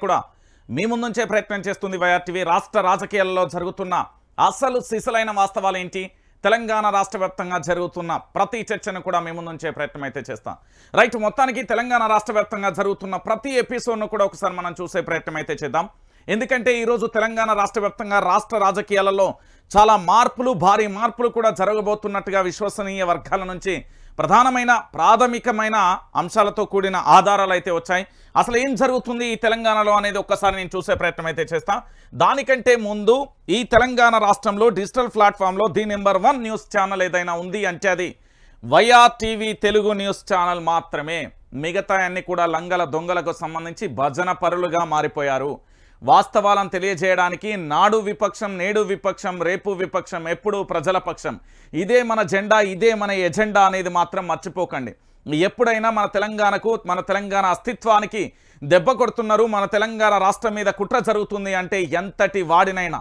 కూడా మీ ముందుంచే ప్రయత్నం చేస్తుంది వైఆర్టీవీ. రాష్ట్ర రాజకీయాల్లో జరుగుతున్న అసలు సిసలైన వాస్తవాలు ఏంటి, తెలంగాణ రాష్ట్ర వ్యాప్తంగా జరుగుతున్న ప్రతి చర్చను కూడా మీ ముందుంచే ప్రయత్నం అయితే చేస్తాం. రైట్, మొత్తానికి తెలంగాణ రాష్ట్ర వ్యాప్తంగా జరుగుతున్న ప్రతి ఎపిసోడ్ను కూడా ఒకసారి మనం చూసే ప్రయత్నం అయితే చేద్దాం. ఎందుకంటే ఈరోజు తెలంగాణ రాష్ట్ర వ్యాప్తంగా రాష్ట్ర రాజకీయాలలో చాలా మార్పులు, భారీ మార్పులు కూడా జరగబోతున్నట్టుగా విశ్వసనీయ వర్గాల నుంచి ప్రాథమికమైన అంశాలతో కూడిన ఆధారాలు అయితే వచ్చాయి. అసలు ఏం జరుగుతుంది ఈ తెలంగాణలో అనేది ఒక్కసారి నేను చూసే ప్రయత్నం అయితే చేస్తా. దానికంటే ముందు ఈ తెలంగాణ రాష్ట్రంలో డిజిటల్ ప్లాట్ఫామ్లో ది #1 న్యూస్ ఛానల్ ఏదైనా ఉంది అంటే అది వైఆర్టీవీ తెలుగు న్యూస్ ఛానల్ మాత్రమే. మిగతా అన్ని కూడా లంగల దొంగలకు సంబంధించి భజన పరులుగా మారిపోయారు. వాస్తవాలను తెలియజేయడానికి నాడు విపక్షం, నేడు విపక్షం, రేపు విపక్షం, ఎప్పుడు ప్రజల పక్షం, ఇదే మన జెండా, ఇదే మన ఎజెండా అనేది మాత్రం మర్చిపోకండి. ఎప్పుడైనా మన తెలంగాణకు, మన తెలంగాణ అస్తిత్వానికి దెబ్బ కొడుతున్నారు, మన తెలంగాణ రాష్ట్రం మీద కుట్ర జరుగుతుంది అంటే ఎంతటి వాడినైనా,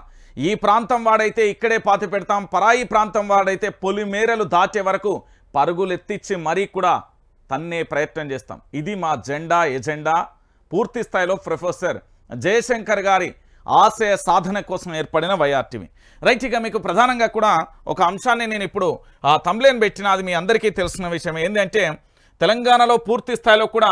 ఈ ప్రాంతం వాడైతే ఇక్కడే పాతి పెడతాం, పరాయి ప్రాంతం వాడైతే పొలిమేరలు దాటే వరకు పరుగులెత్తిచ్చి మరీ కూడా తన్నే ప్రయత్నం చేస్తాం. ఇది మా జెండా, ఎజెండా. పూర్తి స్థాయిలో ప్రొఫెసర్ జయశంకర్ గారి ఆశయ సాధన కోసం ఏర్పడిన వైఆర్టీవీ. రైట్, ఇక మీకు ప్రధానంగా కూడా ఒక అంశాన్ని నేను ఇప్పుడు థంబ్నెయిల్ పెట్టిన, అది మీ అందరికీ తెలిసిన విషయం ఏంటంటే తెలంగాణలో పూర్తి స్థాయిలో కూడా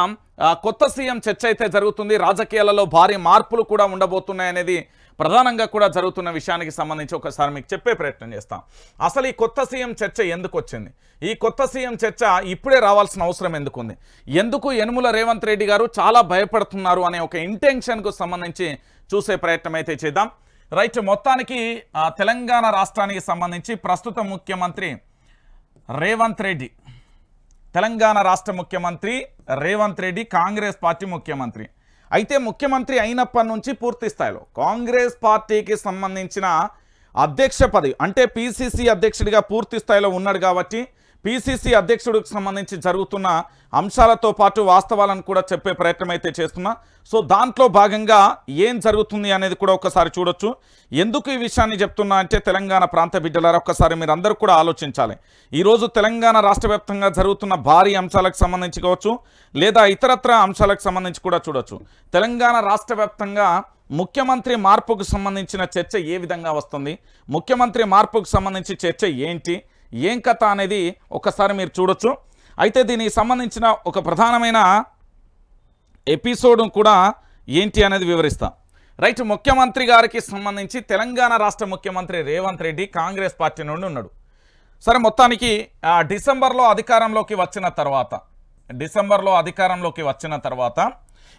కొత్త సీఎం చర్చ అయితే జరుగుతుంది. రాజకీయాలలో భారీ మార్పులు కూడా ఉండబోతున్నాయి అనేది ప్రధానంగా కూడా జరుగుతున్న విషయానికి సంబంధించి ఒకసారి మీకు చెప్పే ప్రయత్నం చేస్తాం. అసలు ఈ కొత్త సీఎం చర్చ ఎందుకు వచ్చింది, ఈ కొత్త సీఎం చర్చ ఇప్పుడే రావాల్సిన అవసరం ఎందుకుంది, ఎందుకు యనుమల రేవంత్ రెడ్డి గారు చాలా భయపడుతున్నారు అనే ఒక ఇంటెన్షన్కు సంబంధించి చూసే ప్రయత్నం అయితే చేద్దాం. రైట్, మొత్తానికి తెలంగాణ రాష్ట్రానికి సంబంధించి ప్రస్తుత ముఖ్యమంత్రి రేవంత్ రెడ్డి, తెలంగాణ రాష్ట్ర ముఖ్యమంత్రి రేవంత్ రెడ్డి కాంగ్రెస్ పార్టీ ముఖ్యమంత్రి. అయితే ముఖ్యమంత్రి అయినప్పటి నుంచి పూర్తి స్థాయిలో కాంగ్రెస్ పార్టీకి సంబంధించిన అధ్యక్ష పదవి అంటే పిసిసి అధ్యక్షుడిగా పూర్తి స్థాయిలో ఉన్నాడు. కాబట్టి పిసిసి అధ్యక్షుడికి సంబంధించి జరుగుతున్న అంశాలతో పాటు వాస్తవాలను కూడా చెప్పే ప్రయత్నం అయితే చేస్తున్నా. సో దాంట్లో భాగంగా ఏం జరుగుతుంది అనేది కూడా ఒకసారి చూడొచ్చు. ఎందుకు ఈ విషయాన్ని చెప్తున్నా అంటే తెలంగాణ ప్రాంత బిడ్డలారా ఒక్కసారి మీరు అందరూ కూడా ఆలోచించాలి. ఈరోజు తెలంగాణ రాష్ట్ర వ్యాప్తంగా జరుగుతున్న భారీ అంశాలకు సంబంధించి కావచ్చు, లేదా ఇతరత్ర అంశాలకు సంబంధించి కూడా చూడొచ్చు. తెలంగాణ రాష్ట్ర వ్యాప్తంగా ముఖ్యమంత్రి మార్పుకు సంబంధించిన చర్చ ఏ విధంగా వస్తుంది, ముఖ్యమంత్రి మార్పుకు సంబంధించి చర్చ ఏంటి, ఏం కథ అనేది ఒకసారి మీరు చూడొచ్చు. అయితే దీనికి సంబంధించిన ఒక ప్రధానమైన ఎపిసోడ్ కూడా ఏంటి అనేది వివరిస్తాం. రైట్, ముఖ్యమంత్రి గారికి సంబంధించి తెలంగాణ రాష్ట్ర ముఖ్యమంత్రి రేవంత్ రెడ్డి కాంగ్రెస్ పార్టీ నుండి ఉన్నాడు. సరే, మొత్తానికి డిసెంబర్లో అధికారంలోకి వచ్చిన తర్వాత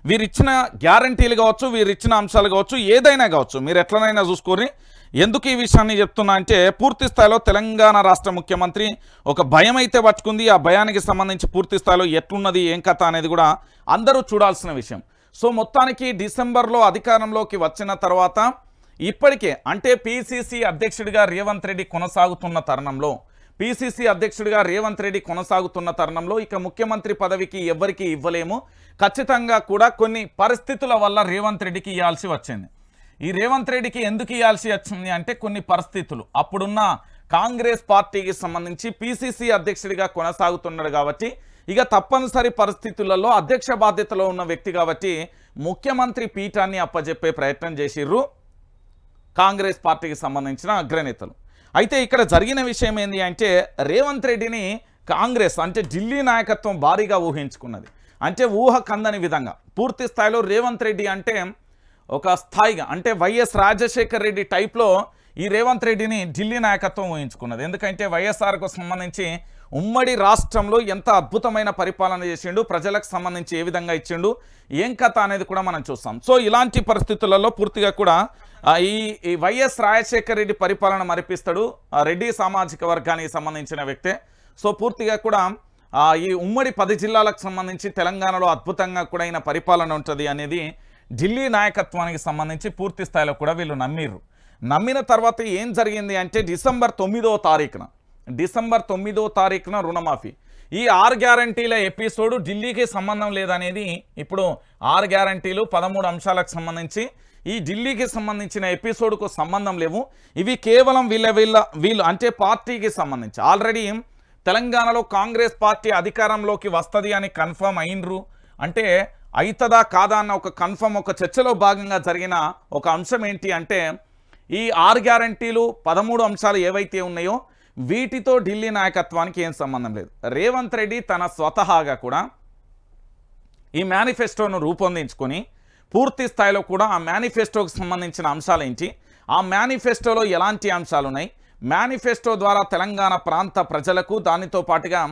వీరిచ్చిన గ్యారంటీలు కావచ్చు, వీరిచ్చిన అంశాలు కావచ్చు, ఏదైనా కావచ్చు, మీరు ఎట్లనైనా చూసుకొని ఎందుకు ఈ విషయాన్ని చెప్తున్నా అంటే పూర్తి స్థాయిలో తెలంగాణ రాష్ట్ర ముఖ్యమంత్రి ఒక భయం అయితే పట్టుకుంది. ఆ భయానికి సంబంధించి పూర్తి స్థాయిలో ఎట్లున్నది, ఏం కథ అనేది కూడా అందరూ చూడాల్సిన విషయం. సో మొత్తానికి డిసెంబర్లో అధికారంలోకి వచ్చిన తర్వాత ఇప్పటికే అంటే పిసిసి అధ్యక్షుడిగా రేవంత్ రెడ్డి కొనసాగుతున్న తరుణంలో ఇక ముఖ్యమంత్రి పదవికి ఎవరికి ఇవ్వలేము, ఖచ్చితంగా కూడా కొన్ని పరిస్థితుల వల్ల రేవంత్ రెడ్డికి ఇవ్వాల్సి వచ్చింది. ఈ రేవంత్ రెడ్డికి ఎందుకు ఇవ్వాల్సి వచ్చింది అంటే కొన్ని పరిస్థితులు, అప్పుడున్న కాంగ్రెస్ పార్టీకి సంబంధించి పిసిసి అధ్యక్షుడిగా కొనసాగుతున్నాడు కాబట్టి ఇక తప్పనిసరి పరిస్థితులలో అధ్యక్ష బాధ్యతలో ఉన్న వ్యక్తి కాబట్టి ముఖ్యమంత్రి పీఠాన్ని అప్పజెప్పే ప్రయత్నం చేసిర్రు కాంగ్రెస్ పార్టీకి సంబంధించిన అగ్రనేతలు. అయితే ఇక్కడ జరిగిన విషయం ఏంటి అంటే రేవంత్ రెడ్డిని కాంగ్రెస్ అంటే ఢిల్లీ నాయకత్వం భారీగా ఊహించుకున్నది. అంటే ఊహ కందని విధంగా పూర్తి స్థాయిలో రేవంత్ రెడ్డి అంటే ఒక స్థాయిగా అంటే వైఎస్ రాజశేఖర్ రెడ్డి టైప్లో ఈ రేవంత్ రెడ్డిని ఢిల్లీ నాయకత్వం ఊహించుకున్నది. ఎందుకంటే వైఎస్ఆర్కు సంబంధించి ఉమ్మడి రాష్ట్రంలో ఎంత అద్భుతమైన పరిపాలన చేసిండు, ప్రజలకు సంబంధించి ఏ విధంగా ఇచ్చిండు, ఏం కథ అనేది కూడా మనం చూస్తాం. సో ఇలాంటి పరిస్థితులలో పూర్తిగా కూడా ఈ వైఎస్ రాజశేఖర్ రెడ్డి పరిపాలన మరిపిస్తాడు, రెడ్డి సామాజిక వర్గానికి సంబంధించిన వ్యక్తే. సో పూర్తిగా కూడా ఈ ఉమ్మడి 10 జిల్లాలకు సంబంధించి తెలంగాణలో అద్భుతంగా కూడా అయిన పరిపాలన ఉంటుంది అనేది ఢిల్లీ నాయకత్వానికి సంబంధించి పూర్తి స్థాయిలో కూడా వీళ్ళు నమ్మిన తర్వాత ఏం జరిగింది అంటే డిసెంబర్ 9వ తారీఖున రుణమాఫీ. ఈ 6 గ్యారంటీల ఎపిసోడ్ ఢిల్లీకి సంబంధం లేదనేది ఇప్పుడు 6 గ్యారంటీలు 13 అంశాలకు సంబంధించి ఈ ఢిల్లీకి సంబంధించిన ఎపిసోడ్కు సంబంధం లేవు. ఇవి కేవలం వీళ్ళు అంటే పార్టీకి సంబంధించి ఆల్రెడీ తెలంగాణలో కాంగ్రెస్ పార్టీ అధికారంలోకి వస్తది అని కన్ఫర్మ్ అయినరు. అంటే అవుతుందా కాదా అన్న ఒక కన్ఫర్మ్ ఒక చర్చలో భాగంగా జరిగిన ఒక అంశం ఏంటి అంటే ఈ 6 గ్యారంటీలు 13 అంశాలు ఏవైతే ఉన్నాయో వీటితో ఢిల్లీ నాయకత్వానికి ఏం సంబంధం లేదు. రేవంత్ రెడ్డి తన స్వతహాగా కూడా ఈ మేనిఫెస్టోను రూపొందించుకొని పూర్తి స్థాయిలో కూడా ఆ మేనిఫెస్టోకి సంబంధించిన అంశాలు ఏంటి, ఆ మేనిఫెస్టోలో ఎలాంటి అంశాలు ఉన్నాయి, మేనిఫెస్టో ద్వారా తెలంగాణ ప్రాంత ప్రజలకు దానితో పాటుగా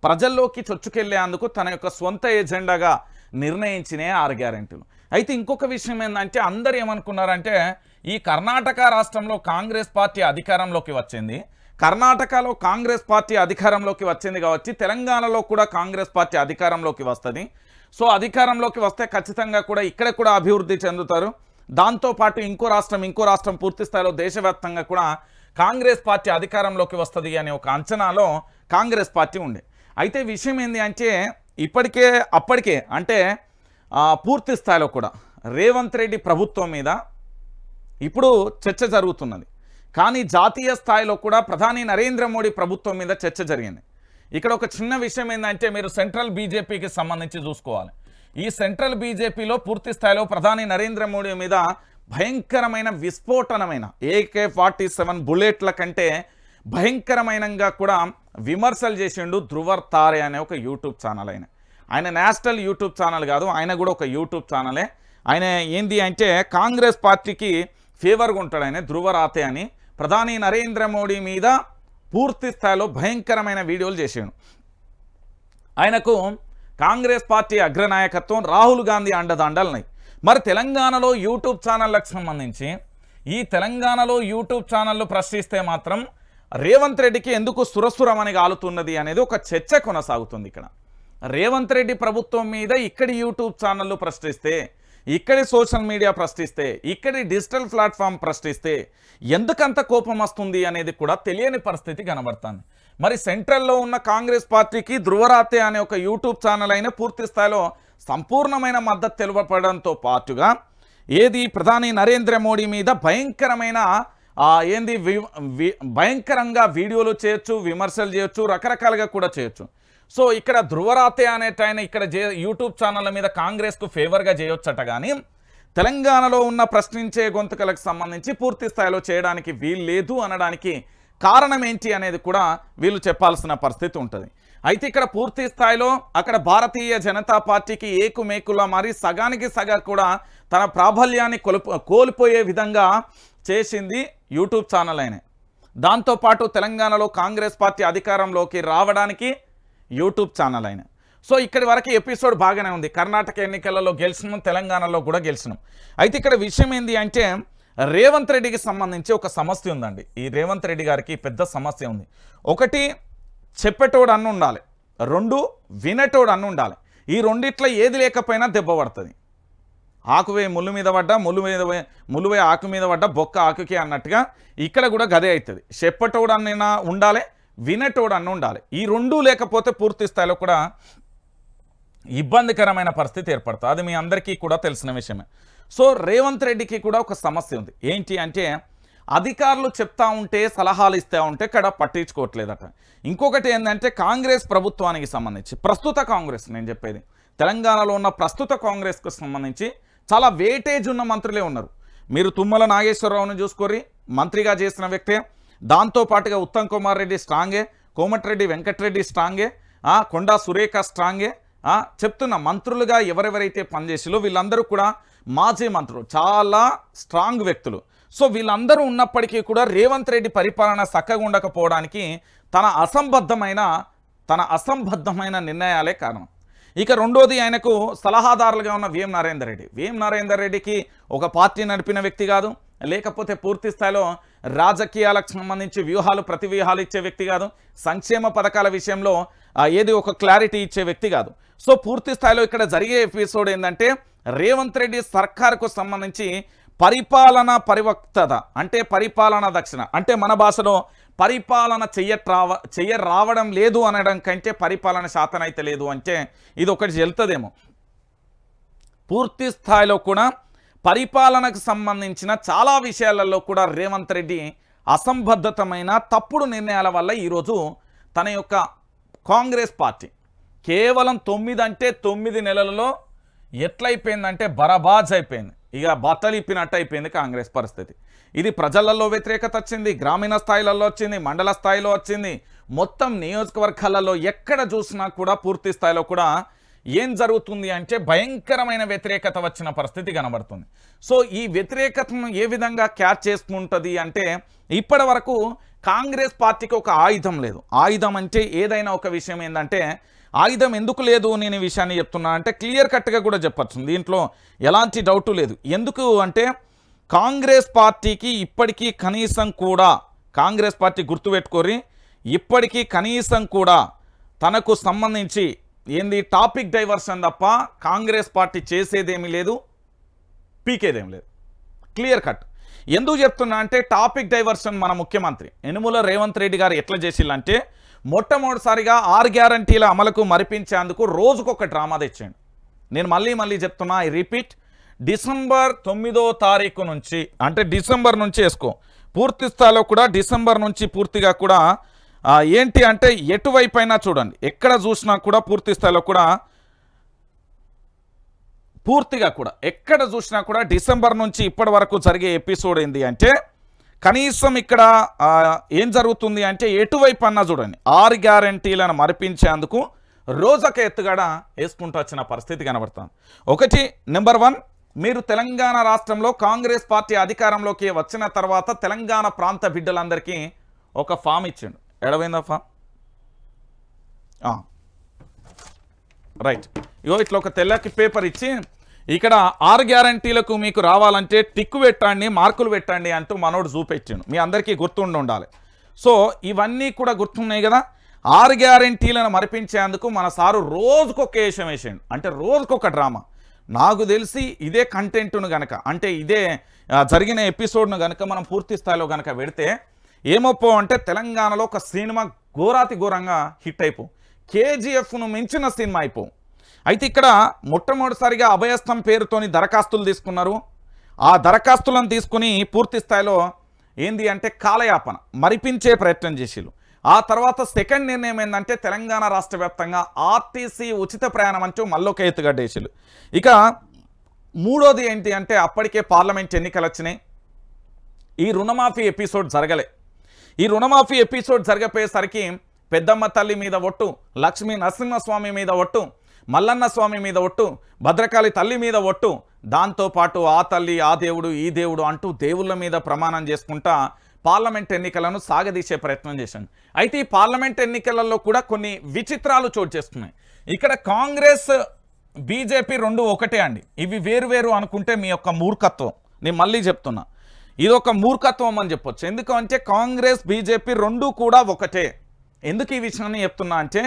ప్రజల్లోకి చొచ్చుకెళ్లేందుకు తన యొక్క సొంత ఎజెండాగా నిర్ణయించిన 6 గ్యారెంటీలు. అయితే ఇంకొక విషయం ఏంటంటే అందరు ఏమనుకున్నారంటే ఈ కర్ణాటక రాష్ట్రంలో కాంగ్రెస్ పార్టీ అధికారంలోకి వచ్చింది, కర్ణాటకలో కాంగ్రెస్ పార్టీ అధికారంలోకి వచ్చింది కాబట్టి తెలంగాణలో కూడా కాంగ్రెస్ పార్టీ అధికారంలోకి వస్తుంది. సో అధికారంలోకి వస్తే ఖచ్చితంగా కూడా ఇక్కడ కూడా అభివృద్ధి చెందుతారు. దాంతోపాటు ఇంకో రాష్ట్రం పూర్తి స్థాయిలో దేశవ్యాప్తంగా కూడా కాంగ్రెస్ పార్టీ అధికారంలోకి వస్తుంది అనే ఒక అంచనాలో కాంగ్రెస్ పార్టీ ఉండే. అయితే విషయం ఏంటి అంటే అప్పటికే అంటే పూర్తి స్థాయిలో కూడా రేవంత్ రెడ్డి ప్రభుత్వం మీద ఇప్పుడు చర్చ జరుగుతున్నది. కానీ జాతీయ స్థాయిలో కూడా ప్రధాని నరేంద్ర మోడీ ప్రభుత్వం మీద చర్చ జరిగింది. ఇక్కడ ఒక చిన్న విషయం ఏంటంటే మీరు సెంట్రల్ బీజేపీకి సంబంధించి చూసుకోవాలి. ఈ సెంట్రల్ బీజేపీలో పూర్తి స్థాయిలో ప్రధాని నరేంద్ర మోడీ మీద భయంకరమైన విస్ఫోటనమైన AK-47 బుల్లెట్ల కంటే భయంకరమైనగా కూడా విమర్శలు చేసిండు ధృవర్ తారే అనే ఒక యూట్యూబ్ ఛానల్. ఆయన నేషనల్ యూట్యూబ్ ఛానల్ కాదు, ఆయన కూడా ఒక యూట్యూబ్ ఛానలే. ఆయన ఏంది అంటే కాంగ్రెస్ పార్టీకి ఫేవర్గా ఉంటాడు. ఆయన ధృవర్ ఆతే అని ప్రధాని నరేంద్ర మోడీ మీద పూర్తి స్థాయిలో భయంకరమైన వీడియోలు చేసాడు. ఆయనకు కాంగ్రెస్ పార్టీ అగ్రనాయకత్వం రాహుల్ గాంధీ అండదండలున్నాయి. మరి తెలంగాణలో యూట్యూబ్ ఛానళ్ళకు సంబంధించి ఈ తెలంగాణలో యూట్యూబ్ ఛానళ్ళు ప్రశ్నిస్తే మాత్రం రేవంత్ రెడ్డికి ఎందుకు సురసురమని గాలుతున్నది అనేది ఒక చర్చ కొనసాగుతుంది. ఇక్కడ రేవంత్ రెడ్డి ప్రభుత్వం మీద ఇక్కడి యూట్యూబ్ ఛానళ్ళు ప్రశ్నిస్తే, ఇక్కడి సోషల్ మీడియా ప్రశ్నిస్తే, ఇక్కడి డిజిటల్ ప్లాట్ఫామ్ ప్రశ్నిస్తే ఎందుకంత కోపం వస్తుంది అనేది కూడా తెలియని పరిస్థితి కనబడుతుంది. మరి సెంట్రల్లో ఉన్న కాంగ్రెస్ పార్టీకి ధృవరాతే అనే ఒక యూట్యూబ్ ఛానల్ అయినా పూర్తి స్థాయిలో సంపూర్ణమైన మద్దతు తెలుపడంతో పాటుగా ఏది ప్రధాని నరేంద్ర మోడీ మీద భయంకరమైన భయంకరంగా వీడియోలు చేయొచ్చు, విమర్శలు చేయొచ్చు, రకరకాలుగా కూడా చేయొచ్చు. సో ఇక్కడ ధృవరాతే అనేటైన ఇక్కడ యూట్యూబ్ ఛానళ్ళ మీద కాంగ్రెస్కు ఫేవర్గా చేయొచ్చట, కానీ తెలంగాణలో ఉన్న ప్రశ్నించే గొంతుకలకు సంబంధించి పూర్తి స్థాయిలో చేయడానికి వీలు లేదు అనడానికి కారణం ఏంటి అనేది కూడా వీళ్ళు చెప్పాల్సిన పరిస్థితి ఉంటుంది. అయితే ఇక్కడ పూర్తి స్థాయిలో అక్కడ భారతీయ జనతా పార్టీకి ఏకుమేకులా మారి సగానికి సగా కూడా తన ప్రాబల్యాన్ని కోల్పోయే విధంగా చేసింది యూట్యూబ్ ఛానల్ అయిన. దాంతోపాటు తెలంగాణలో కాంగ్రెస్ పార్టీ అధికారంలోకి రావడానికి యూట్యూబ్ ఛానల్ అయిన. సో ఇక్కడి వరకు ఎపిసోడ్ బాగానే ఉంది. కర్ణాటక ఎన్నికలలో గెలిచినాం, తెలంగాణలో కూడా గెలిచినాం. అయితే ఇక్కడ విషయం ఏంటి అంటే రేవంత్ రెడ్డికి సంబంధించి ఒక సమస్య ఉందండి. ఈ రేవంత్ రెడ్డి గారికి పెద్ద సమస్య ఉంది. ఒకటి, చెప్పేటోడు అన్ను ఉండాలి. 2, వినేటోడు అన్ను ఉండాలి. ఈ రెండిట్లో ఏది లేకపోయినా దెబ్బ పడుతుంది. ఆకువే ముళ్ళు మీద పడ్డా, ముళ్ళువే ఆకు మీద పడ్డా, బొక్క ఆకుకి అన్నట్టుగా ఇక్కడ కూడా గదే అవుతుంది. చెప్పేటోడు అన్నైనా ఉండాలి, వినేటోడు అన్ను ఉండాలి. ఈ రెండూ లేకపోతే పూర్తి స్థాయిలో కూడా ఇబ్బందికరమైన పరిస్థితి ఏర్పడుతుంది. అది మీ అందరికీ కూడా తెలిసిన విషయమే. సో రేవంత్ రెడ్డికి కూడా ఒక సమస్య ఉంది. ఏంటి అంటే అధికారులు చెప్తా ఉంటే, సలహాలు ఇస్తూ ఉంటే ఇక్కడ పట్టించుకోవట్లేదట. ఇంకొకటి ఏంటంటే కాంగ్రెస్ ప్రభుత్వానికి సంబంధించి ప్రస్తుత కాంగ్రెస్, నేను చెప్పేది తెలంగాణలో ఉన్న ప్రస్తుత కాంగ్రెస్కు సంబంధించి చాలా వేటేజ్ ఉన్న మంత్రులే ఉన్నారు. మీరు తుమ్మల నాగేశ్వరరావుని చూసుకోర్రి, మంత్రిగా చేసిన వ్యక్తే. దాంతోపాటుగా ఉత్తమ్ కుమార్ రెడ్డి స్ట్రాంగే, కోమటిరెడ్డి వెంకటరెడ్డి స్ట్రాంగే, కొండా సురేఖ స్ట్రాంగే. చెప్తున్న మంత్రులుగా ఎవరెవరైతే పనిచేసిలో వీళ్ళందరూ కూడా మాజీ మంత్రులు, చాలా స్ట్రాంగ్ వ్యక్తులు. సో వీళ్ళందరూ ఉన్నప్పటికీ కూడా రేవంత్ రెడ్డి పరిపాలన చక్కగా ఉండకపోవడానికి తన అసంబద్ధమైన నిర్ణయాలే కారణం. ఇక రెండోది, ఆయనకు సలహాదారులుగా ఉన్న విఎం నరేందర్ రెడ్డికి ఒక పార్టీ నడిపిన వ్యక్తి కాదు, లేకపోతే పూర్తి స్థాయిలో రాజకీయాలకు సంబంధించి ప్రతి వ్యూహాలు ఇచ్చే వ్యక్తి కాదు, సంక్షేమ పథకాల విషయంలో ఏది ఒక క్లారిటీ ఇచ్చే వ్యక్తి కాదు. సో పూర్తి స్థాయిలో ఇక్కడ జరిగే ఎపిసోడ్ ఏంటంటే రేవంత్ రెడ్డి సర్కార్కు సంబంధించి పరిపాలన పరివక్తత అంటే పరిపాలన దక్షిణ అంటే మన భాషలో పరిపాలన రావడం లేదు అనడం కంటే పరిపాలన శాతం అయితే లేదు అంటే ఇది ఒకటి చెల్తదేమో. పూర్తి స్థాయిలో కూడా పరిపాలనకు సంబంధించిన చాలా విషయాలలో కూడా రేవంత్ రెడ్డి అసంబద్ధతమైన తప్పుడు నిర్ణయాల వల్ల ఈరోజు తన యొక్క కాంగ్రెస్ పార్టీ కేవలం 9 నెలలలో ఎట్లయిపోయిందంటే బరబాజ్ అయిపోయింది. ఇక బట్టలు ఇప్పినట్టు అయిపోయింది కాంగ్రెస్ పరిస్థితి. ఇది ప్రజలలో వ్యతిరేకత వచ్చింది, గ్రామీణ స్థాయిలలో వచ్చింది, మండల స్థాయిలో వచ్చింది, మొత్తం నియోజకవర్గాలలో ఎక్కడ చూసినా కూడా పూర్తి స్థాయిలో కూడా ఏం జరుగుతుంది అంటే భయంకరమైన వ్యతిరేకత వచ్చిన పరిస్థితి కనబడుతుంది. సో ఈ వ్యతిరేకతను ఏ విధంగా క్యాచ్ చేసుకుంటుంది అంటే ఇప్పటి వరకు కాంగ్రెస్ పార్టీకి ఒక ఆయుధం లేదు. ఆయుధం అంటే ఏదైనా ఒక విషయం ఏంటంటే ఆయుధం ఎందుకు లేదు నేను ఈ విషయాన్ని చెప్తున్నా అంటే క్లియర్ కట్గా కూడా చెప్పచ్చు, దీంట్లో ఎలాంటి డౌటు లేదు. ఎందుకు అంటే కాంగ్రెస్ పార్టీకి ఇప్పటికీ కనీసం కూడా కాంగ్రెస్ పార్టీ గుర్తుపెట్టుకోరి ఇప్పటికీ కనీసం కూడా తనకు సంబంధించి ఏంది టాపిక్ డైవర్షన్ తప్ప కాంగ్రెస్ పార్టీ చేసేదేమీ లేదు, పీకేదేం లేదు. Clear cut. ఎందుకు చెప్తున్నా అంటే టాపిక్ డైవర్షన్ మన ముఖ్యమంత్రి యనుమల రేవంత్ రెడ్డి గారు ఎట్లా చేసిల్లంటే మొట్టమొదటిసారిగా 6 గ్యారంటీల అమలుకు మరిపించేందుకు రోజుకొక డ్రామా తెచ్చాడు. నేను మళ్ళీ చెప్తున్నా, ఐ రిపీట్, డిసెంబర్ 9వ తారీఖు నుంచి అంటే డిసెంబర్ నుంచి వేసుకో పూర్తి స్థాయిలో కూడా డిసెంబర్ నుంచి పూర్తిగా కూడా ఏంటి అంటే ఎటువైపు అయినా చూడండి ఎక్కడ చూసినా కూడా పూర్తి స్థాయిలో కూడా పూర్తిగా కూడా ఎక్కడ చూసినా కూడా డిసెంబర్ నుంచి ఇప్పటి వరకు జరిగే ఎపిసోడ్ ఏంది అంటే కనీసం ఇక్కడ ఏం జరుగుతుంది అంటే ఎటువైపు అన్నా చూడండి 6 గ్యారంటీలను మరిపించేందుకు రోజొక ఎత్తుగడ వేసుకుంటూ వచ్చిన పరిస్థితి కనబడుతుంది. ఒకటి నెంబర్ 1, మీరు తెలంగాణ రాష్ట్రంలో కాంగ్రెస్ పార్టీ అధికారంలోకి వచ్చిన తర్వాత తెలంగాణ ప్రాంత బిడ్డలందరికీ ఒక ఫామ్ ఇచ్చిండు. ఎడవైందా ఫామ్? రైట్. ఇగో ఇట్లా ఒక తెల్లకి పేపర్ ఇచ్చి ఇక్కడ 6 గ్యారంటీలకు మీకు రావాలంటే టిక్కు పెట్టండి, మార్కులు పెట్టండి అంటూ మనోడు చూపెట్టిండు. మీ అందరికీ గుర్తుండి ఉండాలి. సో ఇవన్నీ కూడా గుర్తున్నాయి కదా. 6 గ్యారంటీలను మరిపించేందుకు మన సారు రోజుకొక వేషం వేసాడు, అంటే రోజుకొక డ్రామా. నాకు తెలిసి ఇదే కంటెంట్ను గనక అంటే ఇదే జరిగిన ఎపిసోడ్ను గనక మనం పూర్తి స్థాయిలో గనక పెడితే ఏమొప్పో అంటే తెలంగాణలో ఒక సినిమా ఘోరాతి ఘోరంగా హిట్ అయిపో, కేజీఎఫ్ను మించిన సినిమా అయిపో. అయితే ఇక్కడ మొట్టమొదటిసారిగా అభయస్థం పేరుతోని దరఖాస్తులు తీసుకున్నారు. ఆ దరఖాస్తులను తీసుకుని పూర్తి స్థాయిలో ఏంది అంటే కాలయాపన మరిపించే ప్రయత్నం చేసిరు. ఆ తర్వాత సెకండ్ నిర్ణయం ఏంటంటే తెలంగాణ రాష్ట్ర వ్యాప్తంగా ఆర్టీసీ ఉచిత ప్రయాణం అంటూ మళ్ళొక ఎత్తుగడ్డేసిరు. ఇక మూడోది ఏంటి అంటే అప్పటికే పార్లమెంట్ ఎన్నికలు వచ్చినాయి. ఈ రుణమాఫీ ఎపిసోడ్ జరగలే. ఈ రుణమాఫీ ఎపిసోడ్ జరగపోయేసరికి పెద్దమ్మ తల్లి మీద ఒట్టు, లక్ష్మీ నరసింహస్వామి మీద ఒట్టు, మల్లన్న స్వామి మీద ఒట్టు, భద్రకాళి తల్లి మీద ఒట్టు, దాంతోపాటు ఆ తల్లి ఆ దేవుడు ఈ దేవుడు అంటూ దేవుళ్ళ మీద ప్రమాణం చేసుకుంటా పార్లమెంట్ ఎన్నికలను సాగదీసే ప్రయత్నం చేశాను. అయితే ఈ పార్లమెంట్ ఎన్నికలలో కూడా కొన్ని విచిత్రాలు చోటు చేసుకున్నాయి. ఇక్కడ కాంగ్రెస్ బీజేపీ రెండు ఒకటే అండి. ఇవి వేరు అనుకుంటే మీ యొక్క మూర్ఖత్వం. నేను మళ్ళీ చెప్తున్నా, ఇదొక మూర్ఖత్వం అని చెప్పొచ్చు. ఎందుకంటే కాంగ్రెస్ బీజేపీ రెండు కూడా ఒకటే. ఎందుకు ఈ విషయాన్ని చెప్తున్నా అంటే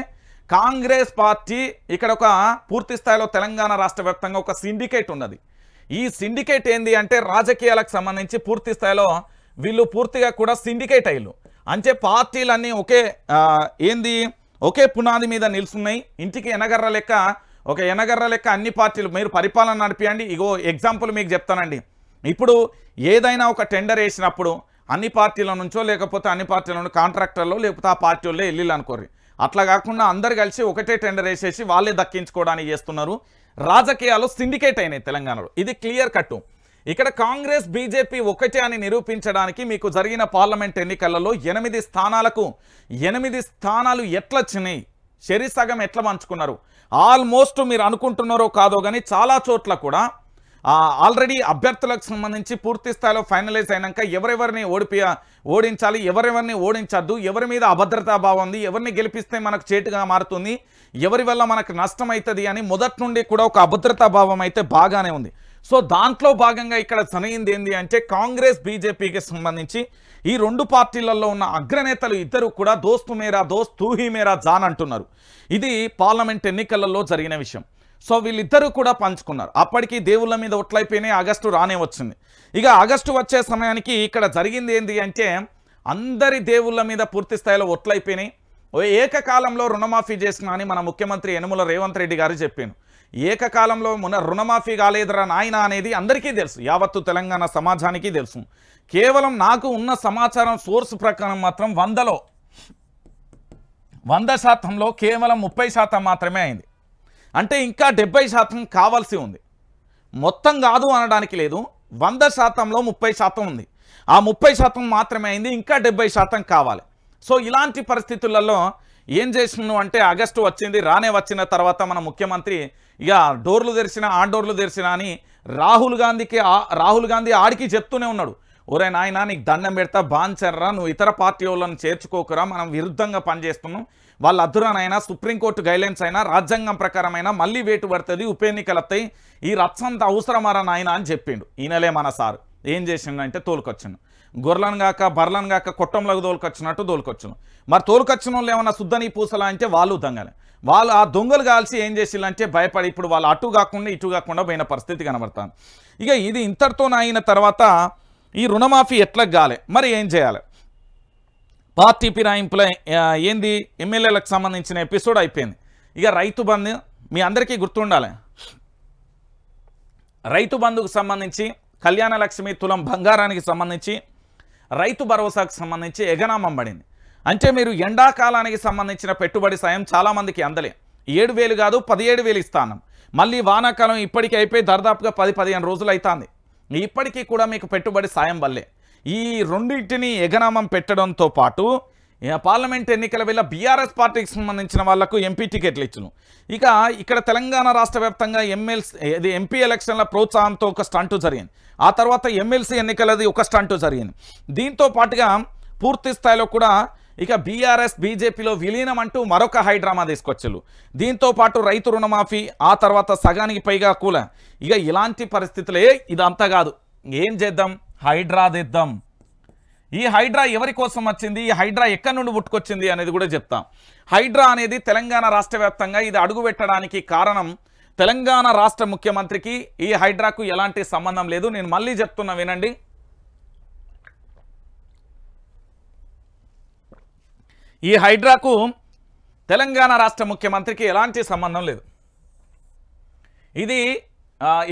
కాంగ్రెస్ పార్టీ ఇక్కడ ఒక పూర్తి స్థాయిలో తెలంగాణ రాష్ట్ర వ్యాప్తంగా ఒక సిండికేట్ ఉన్నది. ఈ సిండికేట్ ఏంది అంటే రాజకీయాలకు సంబంధించి పూర్తి స్థాయిలో వీళ్ళు పూర్తిగా కూడా సిండికేట్ అయ్యారు. అంటే పార్టీలన్నీ ఒకే పునాది మీద నిలుస్తున్నాయి. ఇంటికి ఎనగర్ర లెక్క అన్ని పార్టీలు మీరు పరిపాలన నడిపియండి. ఇగో ఎగ్జాంపుల్ మీకు చెప్తానండి. ఇప్పుడు ఏదైనా ఒక టెండర్ వేసినప్పుడు అన్ని పార్టీల నుంచో లేకపోతే అన్ని పార్టీల నుండి కాంట్రాక్టర్లో లేకపోతే ఆ పార్టీ వాళ్ళే వెళ్ళి అనుకోరు. అట్లా కాకుండా అందరు కలిసి ఒకటే టెండర్ వేసేసి వాళ్ళే దక్కించుకోవడానికి చేస్తున్నారు. రాజకీయాలు సిండికేట్ అయినాయి తెలంగాణలో. ఇది క్లియర్ కట్టు. ఇక్కడ కాంగ్రెస్ బీజేపీ ఒకటే అని నిరూపించడానికి మీకు జరిగిన పార్లమెంట్ ఎన్నికలలో 8 స్థానాలకు 8 స్థానాలు ఎట్లా వచ్చినాయి, సగం ఎట్లా పంచుకున్నారు. ఆల్మోస్ట్ మీరు అనుకుంటున్నారో కాదో కానీ చాలా చోట్ల కూడా ఆల్రెడీ అభ్యర్థులకు సంబంధించి పూర్తి స్థాయిలో ఫైనలైజ్ అయినాక ఎవరెవరిని ఓడించాలి, ఎవరెవరిని ఓడించద్దు, ఎవరి మీద అభద్రతా భావం ఉంది, ఎవరిని గెలిపిస్తే మనకు చేటుగా మారుతుంది, ఎవరి వల్ల మనకు నష్టం అవుతుంది అని మొదటి నుండి కూడా ఒక అభద్రతా భావం అయితే బాగానే ఉంది. సో దాంట్లో భాగంగా ఇక్కడ జరిగింది ఏంది అంటే కాంగ్రెస్ బీజేపీకి సంబంధించి ఈ రెండు పార్టీలలో ఉన్న అగ్రనేతలు ఇద్దరు కూడా దోస్తు మేరా దోస్త్ తూ హీ మేరా జాన్ అంటున్నారు. ఇది పార్లమెంట్ ఎన్నికలలో జరిగిన విషయం. సో వీళ్ళిద్దరూ కూడా పంచుకున్నారు. అప్పటికి దేవుళ్ళ మీద ఒట్లయిపోయినాయి. ఆగస్టు రానే వచ్చింది. ఇక ఆగస్టు వచ్చే సమయానికి ఇక్కడ జరిగింది ఏంది అంటే అందరి దేవుళ్ళ మీద పూర్తి స్థాయిలో ఒట్లయిపోయినాయి. ఏకకాలంలో రుణమాఫీ చేసిన అని మన ముఖ్యమంత్రి యనుమల రేవంత్ రెడ్డి గారు చెప్పాను. ఏకకాలంలో రుణమాఫీ కాలేదురా నాయన అనేది అందరికీ తెలుసు, యావత్తు తెలంగాణ సమాజానికి తెలుసు. కేవలం నాకు ఉన్న సమాచారం సోర్స్ ప్రకారం మాత్రం 100% కేవలం 30% మాత్రమే అయింది. అంటే ఇంకా 70% కావాల్సి ఉంది. మొత్తం కాదు అనడానికి లేదు, 100%లో 30% ఉంది. ఆ 30% మాత్రమే అయింది, ఇంకా 70% కావాలి. సో ఇలాంటి పరిస్థితులలో ఏం చేసినాను అంటే ఆగస్టు వచ్చింది, రానే వచ్చిన తర్వాత మన ముఖ్యమంత్రి ఇక డోర్లు తెరిచినా ఆ డోర్లు తెరిచినా అని రాహుల్ గాంధీ ఆడికి చెప్తూనే ఉన్నాడు, ఒరే నాయనా నీకు దండం పెడతా, బాన్చర్రా, నువ్వు ఇతర పార్టీ వాళ్ళని చేర్చుకోకురా, మనం విరుద్ధంగా పనిచేస్తున్నాం, వాళ్ళ అధురానైనా సుప్రీంకోర్టు గైడ్లైన్స్ అయినా రాజ్యాంగం ప్రకారమైనా మళ్ళీ వేటు పడుతుంది, ఉప ఎన్నికలు వస్తాయి, ఈ రచ్చంత అవసరమారా నాయన అని చెప్పిండు. ఈయనలే మన సార్ ఏం చేసిండంటే తోలుకొచ్చిండు, గొర్రెలను గాక బర్రెలను గాక కొట్టంలోకి తోలుకొచ్చినట్టు తోలుకొచ్చును. మరి తోలుకొచ్చిన వాళ్ళు ఏమన్నా శుద్ధని పూసలా అంటే వాళ్ళు దొంగలే. వాళ్ళు ఆ దొంగలు కాల్చి ఏం చేసిల్లంటే భయపడి ఇప్పుడు వాళ్ళు అటు కాకుండా ఇటు కాకుండా పోయిన పరిస్థితి కనబడుతుంది. ఇక ఇది ఇంతటితో అయిన తర్వాత ఈ రుణమాఫీ ఎట్లా గాలే, మరి ఏం చేయాలి? పార్టీ ఫిరాయింపుల ఏంది ఎమ్మెల్యేలకు సంబంధించిన ఎపిసోడ్ అయిపోయింది. ఇక రైతు బంధు మీ అందరికీ గుర్తుండాలి, రైతు బంధుకు సంబంధించి, కళ్యాణ లక్ష్మి తులం బంగారానికి సంబంధించి, రైతు భరోసాకు సంబంధించి ఎగనామం పడింది. అంటే మీరు ఎండాకాలానికి సంబంధించిన పెట్టుబడి సాయం చాలామందికి అందలే, 7,000 కాదు 17,000 ఇస్తాను. మళ్ళీ వానాకాలం ఇప్పటికీ అయిపోయి దాదాపుగా 10-15 రోజులు అవుతుంది, ఇప్పటికీ కూడా మీకు పెట్టుబడి సాయం వల్లే. ఈ రెండింటిని ఎగనామం పెట్టడంతో పాటు పార్లమెంట్ ఎన్నికల వేళ బీఆర్ఎస్ పార్టీకి సంబంధించిన వాళ్లకు ఎంపీ టికెట్లు ఇచ్చును. ఇక ఇక్కడ తెలంగాణ రాష్ట్ర వ్యాప్తంగా ఎంపీ ఎలక్షన్ల ప్రోత్సాహంతో ఒక స్టంటు జరిగింది, ఆ తర్వాత ఎమ్మెల్సీ ఎన్నికలది ఒక స్టంటు జరిగింది. దీంతో పాటుగా పూర్తి స్థాయిలో కూడా ఇక బీఆర్ఎస్ బీజేపీలో విలీనం అంటూ మరొక హైడ్రామా తీసుకొచ్చారు. దీంతో పాటు రైతు రుణమాఫీ, ఆ తర్వాత సగానికి పైగా కూల. ఇక ఇలాంటి పరిస్థితులే, ఇదంతా కాదు, ఏం చేద్దాం, హైడ్రా తెద్దాం. ఈ హైడ్రా ఎవరి కోసం వచ్చింది, ఈ హైడ్రా ఎక్కడి నుండి పుట్టుకొచ్చింది అనేది కూడా చెప్తాం. హైడ్రా అనేది తెలంగాణ రాష్ట్ర వ్యాప్తంగా ఇది అడుగు పెట్టడానికి కారణం, తెలంగాణ రాష్ట్ర ముఖ్యమంత్రికి ఈ హైడ్రాకు ఎలాంటి సంబంధం లేదు. నేను మళ్ళీ చెప్తున్నా వినండి, ఈ హైడ్రాకు తెలంగాణ రాష్ట్ర ముఖ్యమంత్రికి ఎలాంటి సంబంధం లేదు. ఇది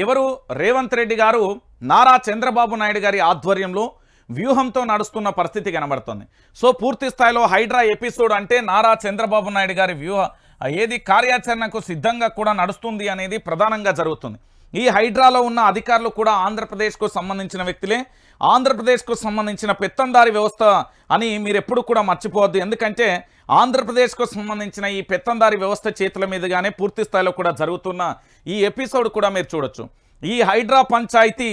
ఎవరు, రేవంత్ రెడ్డి గారు నారా చంద్రబాబు నాయుడు గారి ఆధ్వర్యంలో వ్యూహంతో నడుస్తున్న పరిస్థితి కనబడుతుంది. సో పూర్తి స్థాయిలో హైడ్రా ఎపిసోడ్ అంటే నారా చంద్రబాబు నాయుడు గారి ఏది కార్యాచరణకు సిద్ధంగా కూడా నడుస్తుంది అనేది ప్రధానంగా జరుగుతుంది. ఈ హైడ్రాలో ఉన్న అధికారులు కూడా ఆంధ్రప్రదేశ్కు సంబంధించిన వ్యక్తులే, ఆంధ్రప్రదేశ్కు సంబంధించిన పెత్తందారి వ్యవస్థ అని మీరు ఎప్పుడు కూడా మర్చిపోవద్దు. ఎందుకంటే ఆంధ్రప్రదేశ్కు సంబంధించిన ఈ పెత్తందారి వ్యవస్థ చేతుల మీదుగానే పూర్తి స్థాయిలో కూడా జరుగుతున్న ఈ ఎపిసోడ్ కూడా మీరు చూడొచ్చు. ఈ హైడ్రా పంచాయతీ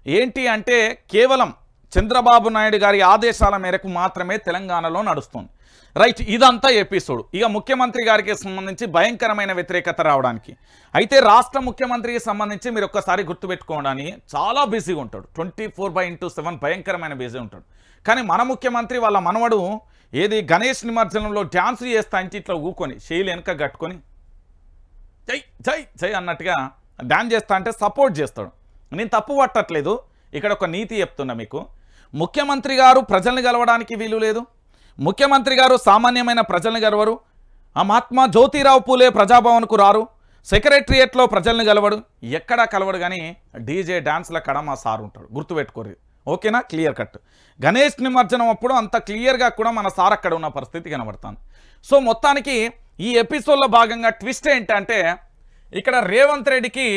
ఏంటి అంటే కేవలం చంద్రబాబు నాయుడు గారి ఆదేశాల మేరకు మాత్రమే తెలంగాణలో నడుస్తుంది. రైట్, ఇదంతా ఎపిసోడ్. ఇక ముఖ్యమంత్రి గారికి సంబంధించి భయంకరమైన వ్యతిరేకత రావడానికి, అయితే రాష్ట్ర ముఖ్యమంత్రికి సంబంధించి మీరు ఒక్కసారి గుర్తుపెట్టుకోవడానికి చాలా బిజీగా ఉంటాడు, 24/7 భయంకరమైన బిజీ ఉంటాడు. కానీ మన ముఖ్యమంత్రి వాళ్ళ మనవడు ఏది గణేష్ నిమజ్జనంలో డ్యాన్స్ చేస్తా అంటే ఇట్లా ఊకొని శైలి వెనక కట్టుకొని జై జై జై అన్నట్టుగా డ్యాన్స్ చేస్తా అంటే సపోర్ట్ చేస్తాడు. నేను తప్పు పట్టట్లేదు, ఇక్కడ ఒక నీతి చెప్తున్నా మీకు. ముఖ్యమంత్రి గారు ప్రజల్ని గెలవడానికి వీలు లేదు, ముఖ్యమంత్రి గారు సామాన్యమైన ప్రజల్ని గెలవరు, ఆ మహాత్మా జ్యోతిరావు పూలే ప్రజాభవన్కు రారు, సెక్రటరియేట్లో ప్రజల్ని గెలవడు, ఎక్కడా కలవడు. కానీ డీజే డ్యాన్స్ల కడ మా సార్ ఉంటాడు, గుర్తుపెట్టుకోరు. ఓకేనా, క్లియర్ కట్. గణేష్ నిమజ్జనం అప్పుడు అంత క్లియర్గా కూడా మన సార్ అక్కడ ఉన్న పరిస్థితి కనబడుతుంది. సో మొత్తానికి ఈ ఎపిసోడ్లో భాగంగా ట్విస్ట్ ఏంటంటే ఇక్కడ రేవంత్ రెడ్డికి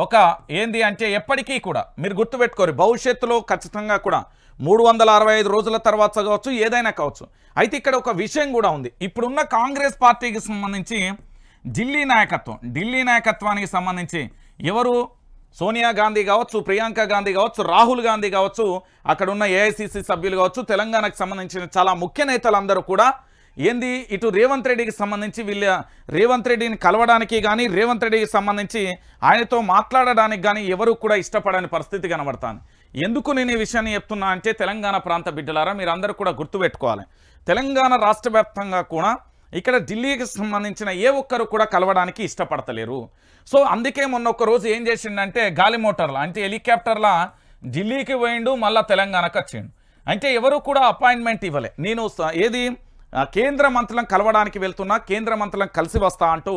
ఒక ఏంది అంటే ఎప్పటికీ కూడా మీరు గుర్తుపెట్టుకోరు, భవిష్యత్తులో ఖచ్చితంగా కూడా 365 రోజుల తర్వాత కావచ్చు, ఏదైనా కావచ్చు. అయితే ఇక్కడ ఒక విషయం కూడా ఉంది, ఇప్పుడున్న కాంగ్రెస్ పార్టీకి సంబంధించి ఢిల్లీ నాయకత్వానికి సంబంధించి ఎవరు, సోనియా గాంధీ కావచ్చు, ప్రియాంక గాంధీ కావచ్చు, రాహుల్ గాంధీ కావచ్చు, అక్కడ ఉన్న ఏఐసిసి సభ్యులు కావచ్చు, తెలంగాణకు సంబంధించిన చాలా ముఖ్య నేతలందరూ కూడా ఏంది ఇటు రేవంత్ రెడ్డికి సంబంధించి రేవంత్ రెడ్డిని కలవడానికి కానీ, రేవంత్ రెడ్డికి సంబంధించి ఆయనతో మాట్లాడడానికి కానీ ఎవరు కూడా ఇష్టపడని పరిస్థితి కనబడతాను. ఎందుకు నేను ఈ విషయాన్ని చెప్తున్నా అంటే తెలంగాణ ప్రాంత బిడ్డలారా మీరందరూ కూడా గుర్తుపెట్టుకోవాలి, తెలంగాణ రాష్ట్ర వ్యాప్తంగా కూడా ఇక్కడ ఢిల్లీకి సంబంధించిన ఏ ఒక్కరు కూడా కలవడానికి ఇష్టపడతలేరు. సో అందుకే మొన్న ఒక రోజు ఏం చేసిండంటే గాలి మోటార్ల అంటే హెలికాప్టర్ల ఢిల్లీకి పోయిండు, మళ్ళీ తెలంగాణకు వచ్చిండు. అంటే ఎవరు కూడా అపాయింట్మెంట్ ఇవ్వలే. నేను ఏది కేంద్ర మంత్రులను కలవడానికి వెళ్తున్నా, కేంద్ర మంత్రులను కలిసి వస్తా అంటూ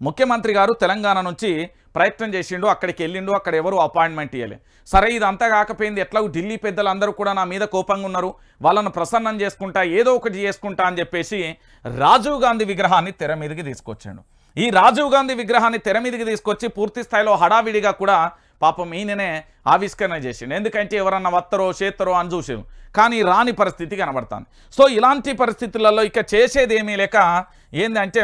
ముఖ్యమంత్రి గారు తెలంగాణ నుంచి ప్రయత్నం చేసిండు, అక్కడికి వెళ్ళిండు, అక్కడ ఎవరు అపాయింట్మెంట్ ఇవ్వలే. సరే ఇదంతా కాకపోయింది, ఎట్లాగో ఢిల్లీ పెద్దలందరూ కూడా నా మీద కోపంగా ఉన్నారు, వాళ్ళను ప్రసన్నం చేసుకుంటా, ఏదో ఒకటి చేసుకుంటా అని చెప్పేసి రాజీవ్ గాంధీ విగ్రహాన్ని తెర మీదకి తీసుకొచ్చాడు. ఈ రాజీవ్ గాంధీ విగ్రహాన్ని తెర మీదకి తీసుకొచ్చి పూర్తి స్థాయిలో హడావిడిగా కూడా పాపం ఈయననే ఆవిష్కరణ చేసిండు. ఎందుకంటే ఎవరన్నా వత్తరో చేత్తరో అని చూసారు, కానీ రాని పరిస్థితి కనబడుతుంది. సో ఇలాంటి పరిస్థితులలో ఇక చేసేది ఏమీ లేక ఏంటంటే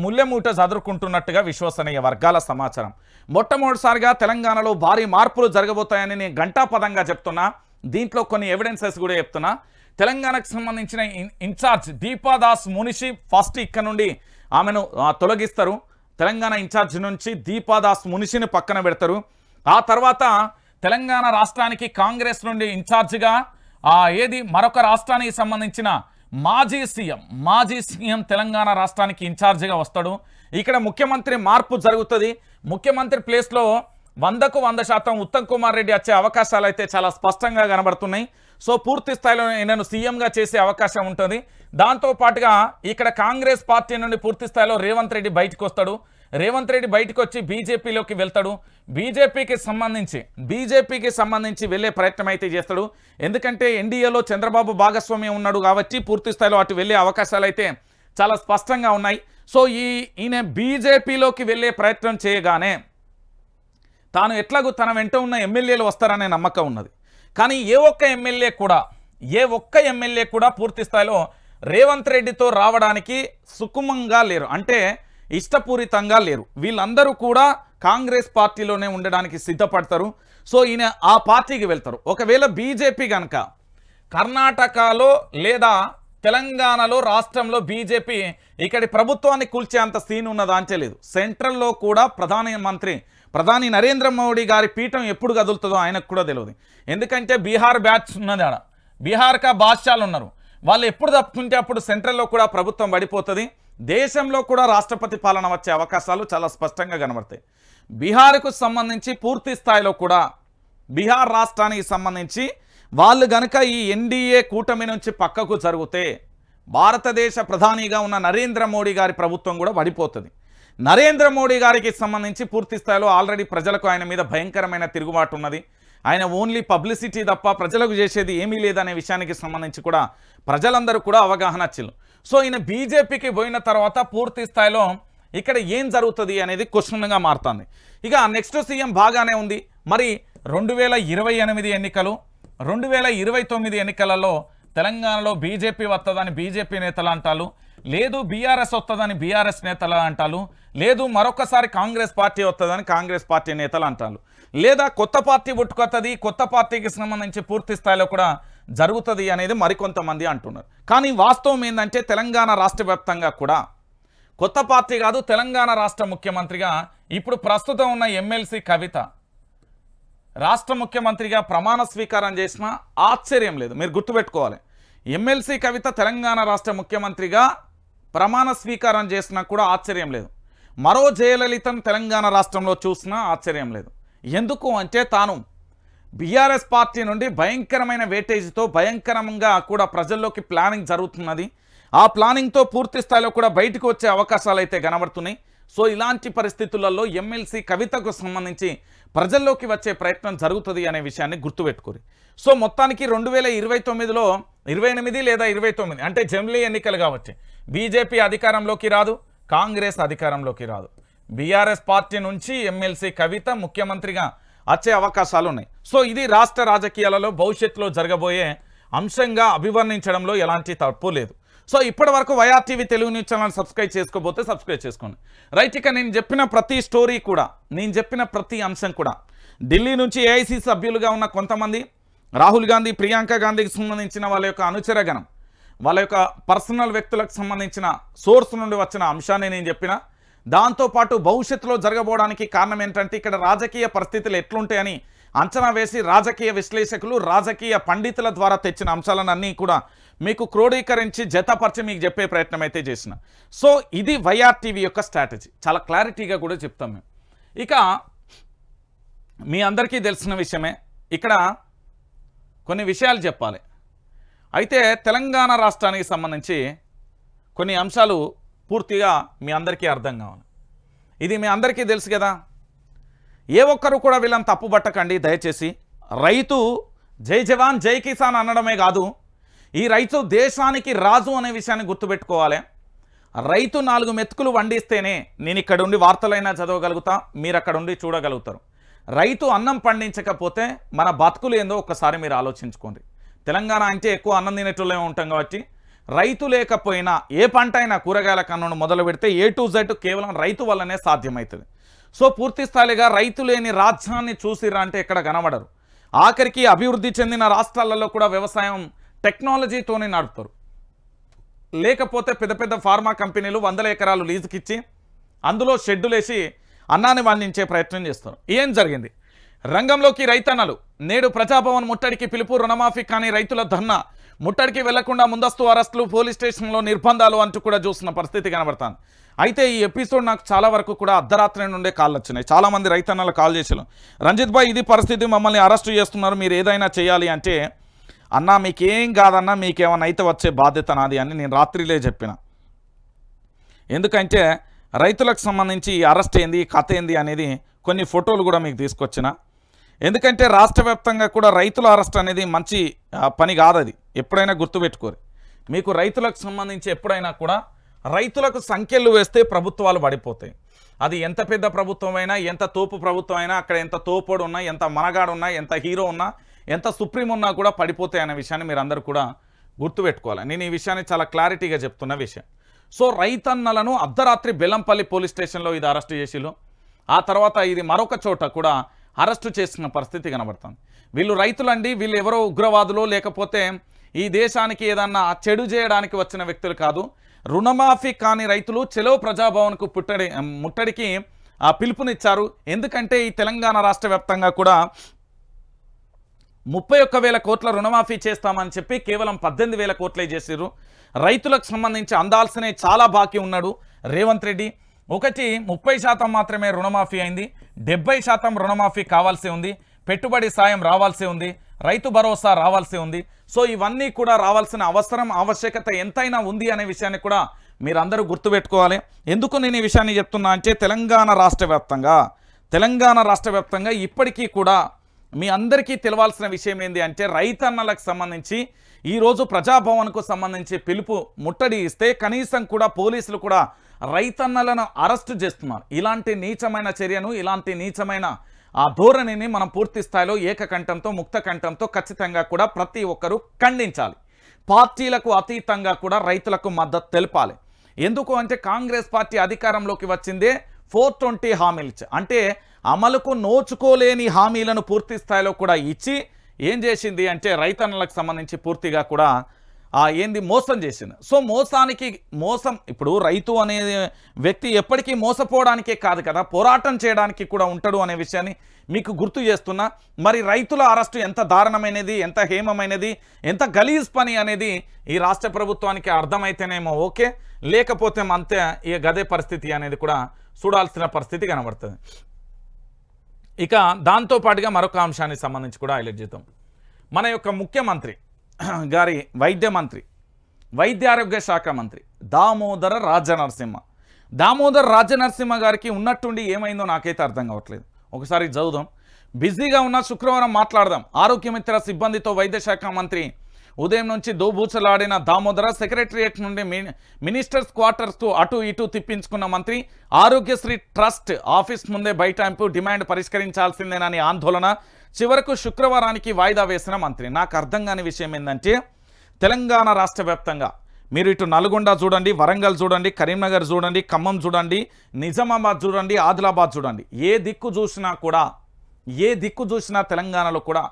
ముల్లెమూట చదువుకుంటున్నట్టుగా విశ్వసనీయ వర్గాల సమాచారం. మొట్టమొదటిసారిగా తెలంగాణలో భారీ మార్పులు జరగబోతాయని నేను ఘంటాపదంగా చెప్తున్నా. దీంట్లో కొన్ని ఎవిడెన్సెస్ కూడా చెప్తున్నా. తెలంగాణకు సంబంధించిన ఇన్ఛార్జ్ దీపాదాస్ మునిషి ఫస్ట్ ఇక్కడ నుండి ఆమెను తొలగిస్తారు. తెలంగాణ ఇన్ఛార్జ్ నుంచి దీపాదాస్ మునిషిని పక్కన పెడతారు. ఆ తర్వాత తెలంగాణ రాష్ట్రానికి కాంగ్రెస్ నుండి ఇన్ఛార్జిగా మరొక రాష్ట్రానికి సంబంధించిన మాజీ సీఎం తెలంగాణ రాష్ట్రానికి ఇన్ఛార్జిగా వస్తాడు. ఇక్కడ ముఖ్యమంత్రి మార్పు జరుగుతుంది. ముఖ్యమంత్రి ప్లేస్లో 100కు 100% ఉత్తమ్ కుమార్ రెడ్డి వచ్చే అవకాశాలు అయితే చాలా స్పష్టంగా కనబడుతున్నాయి. సో పూర్తి స్థాయిలో నేను సీఎంగా చేసే అవకాశం ఉంటుంది. దాంతోపాటుగా ఇక్కడ కాంగ్రెస్ పార్టీ నుండి పూర్తి స్థాయిలో రేవంత్ రెడ్డి బయటకు వస్తాడు. రేవంత్ రెడ్డి బయటకు వచ్చి బీజేపీలోకి వెళ్తాడు. బీజేపీకి సంబంధించి వెళ్ళే ప్రయత్నం అయితే చేస్తాడు. ఎందుకంటే ఎన్డీఏలో చంద్రబాబు భాగస్వామ్యం ఉన్నాడు కాబట్టి పూర్తి స్థాయిలో అటు వెళ్ళే అవకాశాలు అయితే చాలా స్పష్టంగా ఉన్నాయి. సో ఈయన బీజేపీలోకి వెళ్ళే ప్రయత్నం చేయగానే తాను ఎట్లాగూ తన వెంట ఉన్న ఎమ్మెల్యేలు వస్తారనే నమ్మకం ఉన్నది. కానీ ఏ ఒక్క ఎమ్మెల్యే కూడా పూర్తి స్థాయిలో రేవంత్ రెడ్డితో రావడానికి సుకుమంగా లేరు, అంటే ఇష్టపూరితంగా లేరు. వీళ్ళందరూ కూడా కాంగ్రెస్ పార్టీలోనే ఉండడానికి సిద్ధపడతారు. సో ఈయన ఆ పార్టీకి వెళ్తారు. ఒకవేళ బీజేపీ కనుక కర్ణాటకలో లేదా తెలంగాణలో రాష్ట్రంలో బీజేపీ ఇక్కడి ప్రభుత్వాన్ని కూల్చేంత సీన్ ఉన్నదా అంటే లేదు. సెంట్రల్లో కూడా ప్రధాని నరేంద్ర మోడీ గారి పీఠం ఎప్పుడు కదులుతుందో ఆయనకు కూడా తెలియదు. ఎందుకంటే బీహార్ బ్యాచ్ ఉన్నది, ఆడ బీహార్కా బాద్షాలు ఉన్నారు. వాళ్ళు ఎప్పుడు తప్పుకుంటే అప్పుడు సెంట్రల్లో కూడా ప్రభుత్వం పడిపోతుంది. దేశంలో కూడా రాష్ట్రపతి పాలన వచ్చే అవకాశాలు చాలా స్పష్టంగా కనబడతాయి. బీహార్కు సంబంధించి పూర్తి స్థాయిలో కూడా బీహార్ రాష్ట్రానికి సంబంధించి వాళ్ళు గనక ఈ ఎన్డీఏ కూటమి నుంచి పక్కకు జరిగితే భారతదేశ ప్రధానిగా ఉన్న నరేంద్ర మోడీ గారి ప్రభుత్వం కూడా పడిపోతుంది. నరేంద్ర మోడీ గారికి సంబంధించి పూర్తి స్థాయిలో ఆల్రెడీ ప్రజలకు ఆయన మీద భయంకరమైన తిరుగుబాటు ఉన్నది. ఆయన ఓన్లీ పబ్లిసిటీ తప్ప ప్రజలకు చేసేది ఏమీ లేదనే విషయానికి సంబంధించి కూడా ప్రజలందరూ కూడా అవగాహన వచ్చింది. సో ఈయన బీజేపీకి పోయిన తర్వాత పూర్తి స్థాయిలో ఇక్కడ ఏం జరుగుతుంది అనేది క్వశ్చన్గా మారుతుంది. ఇక నెక్స్ట్ సీఎం బాగానే ఉంది. మరి 2028 ఎన్నికలు 2029 ఎన్నికలలో తెలంగాణలో బీజేపీ వస్తుందని బీజేపీ నేతలు అంటారు, లేదు బీఆర్ఎస్ వస్తుందని బీఆర్ఎస్ నేతలు అంటారు, లేదు మరొకసారి కాంగ్రెస్ పార్టీ వస్తుందని కాంగ్రెస్ పార్టీ నేతలు అంటారు, లేదా కొత్త పార్టీ పుట్టుకొస్తుంది, కొత్త పార్టీకి సంబంధించి పూర్తి స్థాయిలో కూడా జరుగుతుంది అనేది మరికొంతమంది అంటున్నారు. కానీ వాస్తవం ఏంటంటే తెలంగాణ రాష్ట్ర వ్యాప్తంగా కూడా కొత్త పార్టీ కాదు, తెలంగాణ రాష్ట్ర ముఖ్యమంత్రిగా ఇప్పుడు ప్రస్తుతం ఉన్న ఎమ్మెల్సీ కవిత రాష్ట్ర ముఖ్యమంత్రిగా ప్రమాణ స్వీకారం చేసిన ఆశ్చర్యం లేదు. మీరు గుర్తుపెట్టుకోవాలి, ఎమ్మెల్సీ కవిత తెలంగాణ రాష్ట్ర ముఖ్యమంత్రిగా ప్రమాణ స్వీకారం చేసినా కూడా ఆశ్చర్యం లేదు. మరో జయలలితను తెలంగాణ రాష్ట్రంలో చూసినా ఆశ్చర్యం లేదు. ఎందుకు అంటే తాను బీఆర్ఎస్ పార్టీ నుండి భయంకరమైన వేటేజ్తో భయంకరంగా కూడా ప్రజల్లోకి ప్లానింగ్ జరుగుతున్నది. ఆ ప్లానింగ్తో పూర్తి స్థాయిలో కూడా బయటకు వచ్చే అవకాశాలు అయితే కనబడుతున్నాయి. సో ఇలాంటి పరిస్థితులలో ఎమ్మెల్సీ కవితకు సంబంధించి ప్రజల్లోకి వచ్చే ప్రయత్నం జరుగుతుంది అనే విషయాన్ని గుర్తుపెట్టుకోరు. సో మొత్తానికి 2029లో 28 లేదా 29 అంటే జమిలీ ఎన్నికలు కాబట్టి బీజేపీ అధికారంలోకి రాదు, కాంగ్రెస్ అధికారంలోకి రాదు. బీఆర్ఎస్ పార్టీ నుంచి ఎమ్మెల్సీ కవిత ముఖ్యమంత్రిగా వచ్చే అవకాశాలు ఉన్నాయి. సో ఇది రాష్ట్ర రాజకీయాలలో భవిష్యత్తులో జరగబోయే అంశంగా అభివర్ణించడంలో ఎలాంటి తప్పు లేదు. సో ఇప్పటి వరకు YRTV Telugu news channel subscribe చేసుకోకపోతే సబ్స్క్రైబ్ చేసుకోండి. రైట్, ఇక నేను చెప్పిన ప్రతి స్టోరీ కూడా, నేను చెప్పిన ప్రతి అంశం కూడా ఢిల్లీ నుంచి ఏఐసీసీ సభ్యులుగా ఉన్న కొంతమంది రాహుల్ గాంధీ, ప్రియాంక గాంధీకి సంబంధించిన వాళ్ళ యొక్క అనుచరగణం, వాళ్ళ యొక్క పర్సనల్ వ్యక్తులకు సంబంధించిన సోర్స్ నుండి వచ్చిన అంశాన్ని నేను చెప్పిన. దాంతోపాటు భవిష్యత్తులో జరగబోవడానికి కారణం ఏంటంటే ఇక్కడ రాజకీయ పరిస్థితులు ఎట్లుంటాయని అంచనా వేసి రాజకీయ విశ్లేషకులు, రాజకీయ పండితుల ద్వారా తెచ్చిన అంశాలను అన్నీ కూడా మీకు క్రోడీకరించి జతపరిచి మీకు చెప్పే ప్రయత్నం అయితే చేసిన. సో ఇది వైఆర్టీవీ యొక్క స్ట్రాటజీ, చాలా క్లారిటీగా కూడా చెప్తాం మేము. ఇక మీ అందరికీ తెలిసిన విషయమే, ఇక్కడ కొన్ని విషయాలు చెప్పాలి. అయితే తెలంగాణ రాష్ట్రానికి సంబంధించి కొన్ని అంశాలు పూర్తిగా మీ అందరికీ అర్థం కావాలి. ఇది మీ అందరికీ తెలుసు కదా. ఏ ఒక్కరు కూడా వీళ్ళని తప్పుబట్టకండి దయచేసి. రైతు జై జవాన్ జై కిసాన్ అనడమే కాదు, ఈ రైతు దేశానికి రాజు అనే విషయాన్ని గుర్తుపెట్టుకోవాలి. రైతు 4 మెతుకులు వండిస్తేనే నేను ఇక్కడ ఉండి వార్తలైనా చదవగలుగుతా, మీరు అక్కడ ఉండి చూడగలుగుతారు. రైతు అన్నం పండించకపోతే మన బతుకులు ఏందో ఒక్కసారి మీరు ఆలోచించుకోండి. తెలంగాణ అంటే ఎక్కువ అన్నం తినేటోళ్ళే ఉంటాం కాబట్టి రైతు లేకపోయినా ఏ పంట అయినా కూరగాయల కన్నును మొదలు పెడితే A to Z కేవలం రైతు వల్లనే సాధ్యమవుతుంది. సో పూర్తి స్థాయిగా రైతు లేని రాజ్యాన్ని చూసిరా అంటే ఎక్కడ కనబడరు. ఆఖరికి అభివృద్ధి చెందిన రాష్ట్రాలలో కూడా వ్యవసాయం టెక్నాలజీతోనే నడుపుతారు. లేకపోతే పెద్ద పెద్ద ఫార్మా కంపెనీలు 100 ఎకరాలు లీజుకిచ్చి అందులో షెడ్డులేసి అన్నాన్ని పండించే ప్రయత్నం చేస్తారు. ఏం జరిగింది? రంగంలోకి రైతన్నలు నేడు ప్రజాభవన్ ముట్టడికి పిలుపు, రుణమాఫీ కానీ రైతుల ధర్నా, ముట్టడికి వెళ్లకుండా ముందస్తు అరెస్టులు, పోలీస్ స్టేషన్లో నిర్బంధాలు అంటూ కూడా చూస్తున్న పరిస్థితి కనబడుతుంది. అయితే ఈ ఎపిసోడ్ నాకు చాలా వరకు కూడా అర్ధరాత్రి నుండే కాల్ వచ్చినాయి. చాలామంది రైతన్నలు కాల్ చేశారు, రంజిత్ భాయ్ ఇది పరిస్థితి, మమ్మల్ని అరెస్టు చేస్తున్నారు, మీరు ఏదైనా చేయాలి అంటే, అన్నా మీకేం కాదన్నా, మీకేమైనా అయితే వచ్చే బాధ్యత నాది అని నేను రాత్రిలే చెప్పిన. ఎందుకంటే రైతులకు సంబంధించి ఈ అరెస్ట్ ఏంది, కథ ఏంది అనేది కొన్ని ఫోటోలు కూడా మీకు తీసుకొచ్చిన. ఎందుకంటే రాష్ట్ర వ్యాప్తంగా కూడా రైతుల అరెస్ట్ అనేది మంచి పని కాదు. అది ఎప్పుడైనా గుర్తుపెట్టుకోరు. మీకు రైతులకు సంబంధించి ఎప్పుడైనా కూడా రైతులకు సంఖ్యలు వేస్తే ప్రభుత్వాలు పడిపోతాయి. అది ఎంత పెద్ద ప్రభుత్వం అయినా, ఎంత తోపు ప్రభుత్వం అయినా, అక్కడ ఎంత తోపోడు ఉన్నా, ఎంత మనగాడు ఉన్నా, ఎంత హీరో ఉన్నా, ఎంత సుప్రీం ఉన్నా కూడా పడిపోతాయి అనే విషయాన్ని మీరు అందరూ కూడా గుర్తుపెట్టుకోవాలి. నేను ఈ విషయాన్ని చాలా క్లారిటీగా చెప్తున్న విషయం. సో రైతన్నలను అర్ధరాత్రి బెల్లంపల్లి పోలీస్ స్టేషన్లో ఇది అరెస్ట్ చేసిలు. ఆ తర్వాత ఇది మరొక చోట కూడా అరెస్టు చేసిన పరిస్థితి కనబడుతుంది. వీళ్ళు రైతులండి, వీళ్ళు ఎవరో ఉగ్రవాదులు లేకపోతే ఈ దేశానికి ఏదన్నా చెడు చేయడానికి వచ్చిన వ్యక్తులు కాదు. రుణమాఫీ కాని రైతులు చెలో ప్రజాభవన్కు ముట్టడికి పిలుపునిచ్చారు. ఎందుకంటే ఈ తెలంగాణ రాష్ట్ర వ్యాప్తంగా కూడా 31,000 కోట్ల రుణమాఫీ చేస్తామని చెప్పి కేవలం 18,000 కోట్లే చేసిర్రు. రైతులకు సంబంధించి అందాల్సిన చాలా బాకీ ఉన్నాడు రేవంత్ రెడ్డి. ఒకటి 30% మాత్రమే రుణమాఫీ అయింది, 70% రుణమాఫీ కావాల్సి ఉంది, పెట్టుబడి సాయం రావాల్సి ఉంది, రైతు భరోసా రావాల్సి ఉంది. సో ఇవన్నీ కూడా రావాల్సిన అవసరం ఆవశ్యకత ఎంతైనా ఉంది అనే విషయాన్ని కూడా మీరందరూ గుర్తుపెట్టుకోవాలి. ఎందుకు నేను ఈ విషయాన్ని చెప్తున్నా అంటే తెలంగాణ రాష్ట్ర వ్యాప్తంగా ఇప్పటికీ కూడా మీ అందరికీ తెలవాల్సిన విషయం ఏంటి అంటే రైతన్నలకు సంబంధించి ఈరోజు ప్రజాభవన్కు సంబంధించి పిలుపు ముట్టడి ఇస్తే కనీసం కూడా పోలీసులు కూడా రైతన్నలను అరెస్టు చేస్తున్నారు. ఇలాంటి నీచమైన చర్యను, ఇలాంటి నీచమైన ఆ ధోరణిని మనం పూర్తి స్థాయిలో ఏకకంఠంతో ముక్త కంఠంతో ఖచ్చితంగా కూడా ప్రతి ఒక్కరూ ఖండించాలి. పార్టీలకు అతీతంగా కూడా రైతులకు మద్దతు తెలపాలి. ఎందుకు అంటే కాంగ్రెస్ పార్టీ అధికారంలోకి వచ్చిందే 420 హామీలు ఇచ్చి, అంటే అమలుకు నోచుకోలేని హామీలను పూర్తి స్థాయిలో కూడా ఇచ్చి ఏం చేసింది అంటే రైతన్నలకు సంబంధించి పూర్తిగా కూడా మోసం చేసింది. సో మోసం ఇప్పుడు రైతు అనే వ్యక్తి ఎప్పటికీ మోసపోవడానికే కాదు కదా, పోరాటం చేయడానికి కూడా ఉంటాడు అనే విషయాన్ని మీకు గుర్తు చేస్తున్నా. మరి రైతుల అరెస్టు ఎంత దారుణమైనది, ఎంత హేమమైనది, ఎంత గలీజ్ పని అనేది ఈ రాష్ట్ర ప్రభుత్వానికి అర్థమైతేనేమో ఓకే, లేకపోతే అంతే ఈ గదే పరిస్థితి అనేది కూడా చూడాల్సిన పరిస్థితి కనబడుతుంది. ఇక దాంతోపాటుగా మరొక అంశానికి సంబంధించి కూడా హైలైట్ చేద్దాం. మన యొక్క ముఖ్యమంత్రి గారి వైద్య ఆరోగ్య శాఖ మంత్రి దామోదర రాజనరసింహ గారికి ఉన్నట్టుండి ఏమైందో నాకైతే అర్థం కావట్లేదు. ఒకసారి చదువుదాం. బిజీగా ఉన్న శుక్రవారం మాట్లాడదాం. ఆరోగ్యమిత్ర సిబ్బందితో వైద్య శాఖ మంత్రి ఉదయం నుంచి దోబూచలాడిన దామోదర సెక్రటరియట్ నుండి మినిస్టర్స్ క్వార్టర్స్కు అటు ఇటు తిప్పించుకున్న మంత్రి ఆరోగ్యశ్రీ ట్రస్ట్ ఆఫీస్ ముందే బైఠాయింపు, డిమాండ్ పరిష్కరించాల్సిందేనని ఆందోళన, చివరకు శుక్రవారానికి వాయిదా వేసిన మంత్రి. నాకు అర్థం కాని విషయం ఏంటంటే తెలంగాణ రాష్ట్ర వ్యాప్తంగా మీరు ఇటు నల్గొండ చూడండి, వరంగల్ చూడండి, కరీంనగర్ చూడండి, ఖమ్మం చూడండి, నిజామాబాద్ చూడండి, ఆదిలాబాద్ చూడండి, ఏ దిక్కు చూసినా తెలంగాణలో కూడా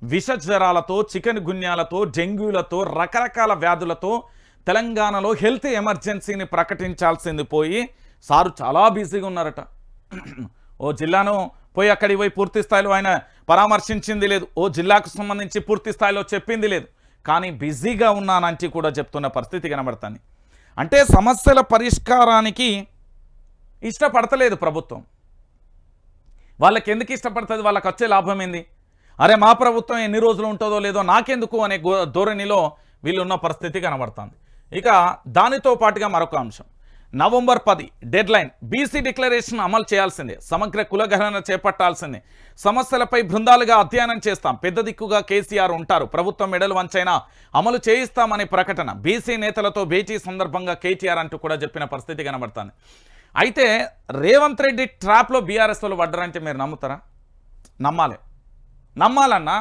విష జ్వరాలతో, చికెన్ గున్యాలతో, డెంగ్యూలతో, రకరకాల వ్యాధులతో తెలంగాణలో హెల్త్ ఎమర్జెన్సీని ప్రకటించాల్సింది పోయి సారు చాలా బిజీగా ఉన్నారట. ఓ జిల్లాను పోయి అక్కడికి పోయి పూర్తి స్థాయిలో ఆయన పరామర్శించింది లేదు, ఓ జిల్లాకు సంబంధించి పూర్తి స్థాయిలో చెప్పింది లేదు, కానీ బిజీగా ఉన్నానంటే కూడా చెప్తున్న పరిస్థితి కనబడుతుంది. అంటే సమస్యల పరిష్కారానికి ఇష్టపడతలేదు ప్రభుత్వం. వాళ్ళకి ఎందుకు ఇష్టపడుతుంది? వాళ్ళకి వచ్చే లాభం ఏంది? అరే మా ప్రభుత్వం ఎన్ని రోజులు ఉంటుందో లేదో నాకెందుకు అనే ధోరణిలో వీళ్ళున్న పరిస్థితి కనబడుతుంది. ఇక దానితో పాటుగా మరొక అంశం, November 10 dead line. BC declaration అమలు చేయాల్సిందే, సమగ్ర కులగణన చేపట్టాల్సిందే, సమస్యలపై బృందాలుగా అధ్యయనం చేస్తాం, పెద్ద దిక్కుగా కేసీఆర్ ఉంటారు, ప్రభుత్వం మెడలు వంచైనా అమలు చేయిస్తామని ప్రకటన. బీసీ నేతలతో భేటీ సందర్భంగా కేటీఆర్ అంటూ కూడా చెప్పిన పరిస్థితి కనబడుతుంది. అయితే రేవంత్ రెడ్డి ట్రాప్లో బీఆర్ఎస్ వాళ్ళు పడ్డారంటే మీరు నమ్ముతారా? నమ్మాలన్నా,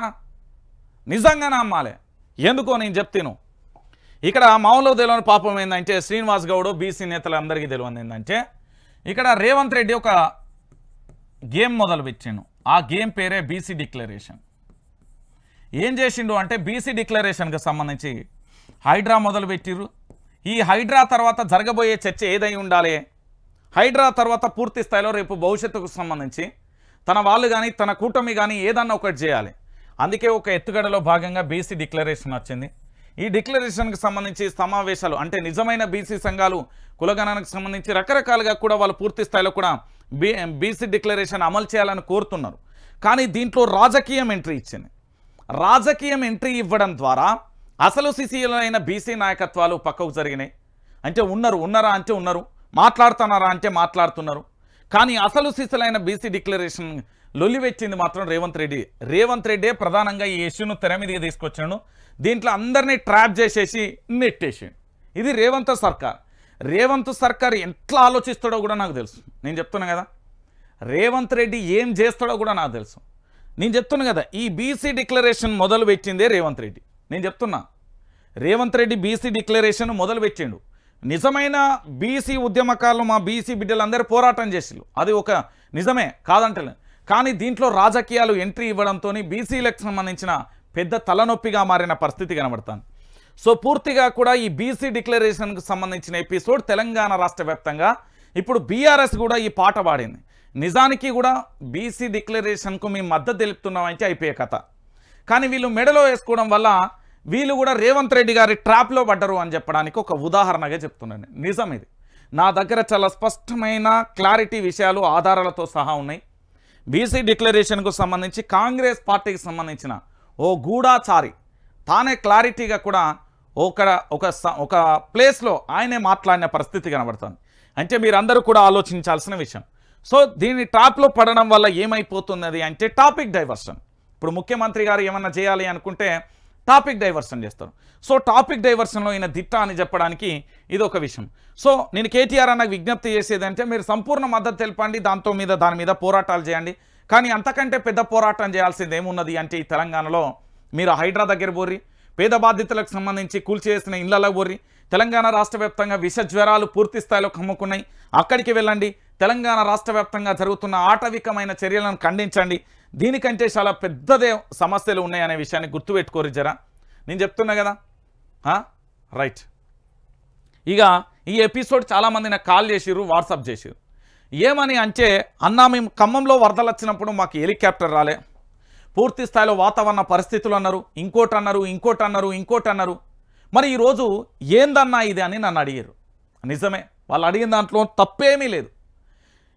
నిజంగా నమ్మాలి. ఎందుకో నేను చెప్తాను. ఇక్కడ మామూలు తెలియని పాపం ఏంటంటే శ్రీనివాస్ గౌడ్ బీసీ నేతలందరికీ తెలియదు ఏంటంటే ఇక్కడ రేవంత్ రెడ్డి ఒక గేమ్ మొదలుపెట్టిండు. ఆ గేమ్ పేరే బీసీ డిక్లరేషన్. ఏం చేసిండు అంటే బీసీ డిక్లరేషన్కి సంబంధించి హైడ్రా మొదలుపెట్టిర్రు. ఈ హైడ్రా తర్వాత జరగబోయే చర్చ ఏదై ఉండాలి, హైడ్రా తర్వాత పూర్తి స్థాయిలో రేపు భవిష్యత్తుకు సంబంధించి తన వాళ్ళు కానీ తన కూటమి కానీ ఏదన్నా ఒకటి చేయాలి. అందుకే ఒక ఎత్తుగడలో భాగంగా బీసీ డిక్లరేషన్ వచ్చింది. ఈ డిక్లరేషన్కి సంబంధించి సమావేశాలు అంటే నిజమైన బీసీ సంఘాలు కులగణనకు సంబంధించి రకరకాలుగా కూడా వాళ్ళు పూర్తి స్థాయిలో కూడా బీసీ డిక్లరేషన్ అమలు చేయాలని కోరుతున్నారు. కానీ దీంట్లో రాజకీయం ఎంట్రీ ఇచ్చింది. రాజకీయం ఎంట్రీ ఇవ్వడం ద్వారా అసలు సిసిలైన బీసీ నాయకత్వాలు పక్కకు జరిగినాయి. అంటే ఉన్నారా అంటే ఉన్నారు, మాట్లాడుతున్నారా అంటే మాట్లాడుతున్నారు. కానీ అసలు సిసిలైన బీసీ డిక్లరేషన్ లొల్లివెచ్చింది మాత్రం రేవంత్ రెడ్డే ప్రధానంగా ఈ ఇష్యూను తెర మీదకి తీసుకొచ్చాడు. దీంట్లో అందరినీ ట్రాప్ చేసేసి నెట్టేసాడు. ఇది రేవంత్ సర్కార్ ఎట్లా ఆలోచిస్తాడో కూడా నాకు తెలుసు. నేను చెప్తున్నా కదా, రేవంత్ రెడ్డి ఏం చేస్తాడో కూడా నాకు తెలుసు. నేను చెప్తున్నా కదా, ఈ బీసీ డిక్లరేషన్ మొదలు పెట్టిందే రేవంత్ రెడ్డి. నేను చెప్తున్నా, రేవంత్ రెడ్డి బీసీ డిక్లరేషన్ మొదలు పెట్టిండు. నిజమైన బీసీ ఉద్యమకారులు మా బీసీ బిడ్డలందరూ పోరాటం చేసిళ్ళు, అది ఒక నిజమే కాదంటలే. కానీ దీంట్లో రాజకీయాలు ఎంట్రీ ఇవ్వడంతో బీసీలకు సంబంధించిన పెద్ద తలనొప్పిగా మారిన పరిస్థితి కనబడుతుంది. సో పూర్తిగా కూడా ఈ బీసీ డిక్లరేషన్కు సంబంధించిన ఎపిసోడ్ తెలంగాణ రాష్ట్ర వ్యాప్తంగా ఇప్పుడు బీఆర్ఎస్ కూడా ఈ పాట పాడింది. నిజానికి కూడా బీసీ డిక్లరేషన్కు మేము మద్దతు తెలుపుతున్నామంటే అయిపోయే కథ. కానీ వీళ్ళు మెడలో వేసుకోవడం వల్ల వీళ్ళు కూడా రేవంత్ రెడ్డి గారి ట్రాప్లో పడ్డరు అని చెప్పడానికి ఒక ఉదాహరణగా చెప్తున్నాను. నిజం ఇది. నా దగ్గర చాలా స్పష్టమైన క్లారిటీ విషయాలు ఆధారాలతో సహా ఉన్నాయి. బీసీ డిక్లరేషన్కు సంబంధించి కాంగ్రెస్ పార్టీకి సంబంధించిన ఓ గూఢాచారి తానే క్లారిటీగా కూడా ఒక ప్లేస్లో ఆయనే మాట్లాడిన పరిస్థితి కనబడుతుంది. అంటే మీరందరూ కూడా ఆలోచించాల్సిన విషయం. సో దీన్ని ట్రాప్లో పడడం వల్ల ఏమైపోతున్నది అంటే టాపిక్ డైవర్షన్. ఇప్పుడు ముఖ్యమంత్రి గారు ఏమన్నా చేయాలి అనుకుంటే టాపిక్ డైవర్షన్ చేస్తారు. సో టాపిక్ డైవర్షన్లో ఈయన దిట్ట అని చెప్పడానికి ఇది ఒక విషయం. సో నేను కేటీఆర్ అన్నకు విజ్ఞప్తి చేసేదంటే మీరు సంపూర్ణ మద్దతు తెలపండి, దాని మీద పోరాటాలు చేయండి. కానీ అంతకంటే పెద్ద పోరాటం చేయాల్సింది ఏమున్నది అంటే ఈ తెలంగాణలో మీరు హైడ్రా దగ్గర పోర్రి, పేద బాధితులకు సంబంధించి కూల్చేసిన ఇళ్లలో పోర్రి, తెలంగాణ రాష్ట్ర వ్యాప్తంగా విష జ్వరాలు పూర్తి స్థాయిలో కమ్ముకున్నాయి, అక్కడికి వెళ్ళండి. తెలంగాణ రాష్ట్ర వ్యాప్తంగా జరుగుతున్న ఆటవికమైన చర్యలను ఖండించండి. దీనికంటే చాలా పెద్దదే సమస్యలు ఉన్నాయనే విషయాన్ని గుర్తుపెట్టుకోరు జరా. నేను చెప్తున్నా కదా, రైట్. ఇక ఈ ఎపిసోడ్ చాలామంది నాకు కాల్ చేసిర్రు, వాట్సాప్ చేసిర్రు. ఏమని అంటే అన్నా మేము ఖమ్మంలో వరదలు వచ్చినప్పుడు మాకు హెలికాప్టర్ రాలే, పూర్తి స్థాయిలో వాతావరణ పరిస్థితులు అన్నారు, ఇంకోటి అన్నారు. మరి ఈరోజు ఏందన్నా ఇది అని నన్ను అడిగారు. నిజమే, వాళ్ళు అడిగిన దాంట్లో తప్పేమీ లేదు.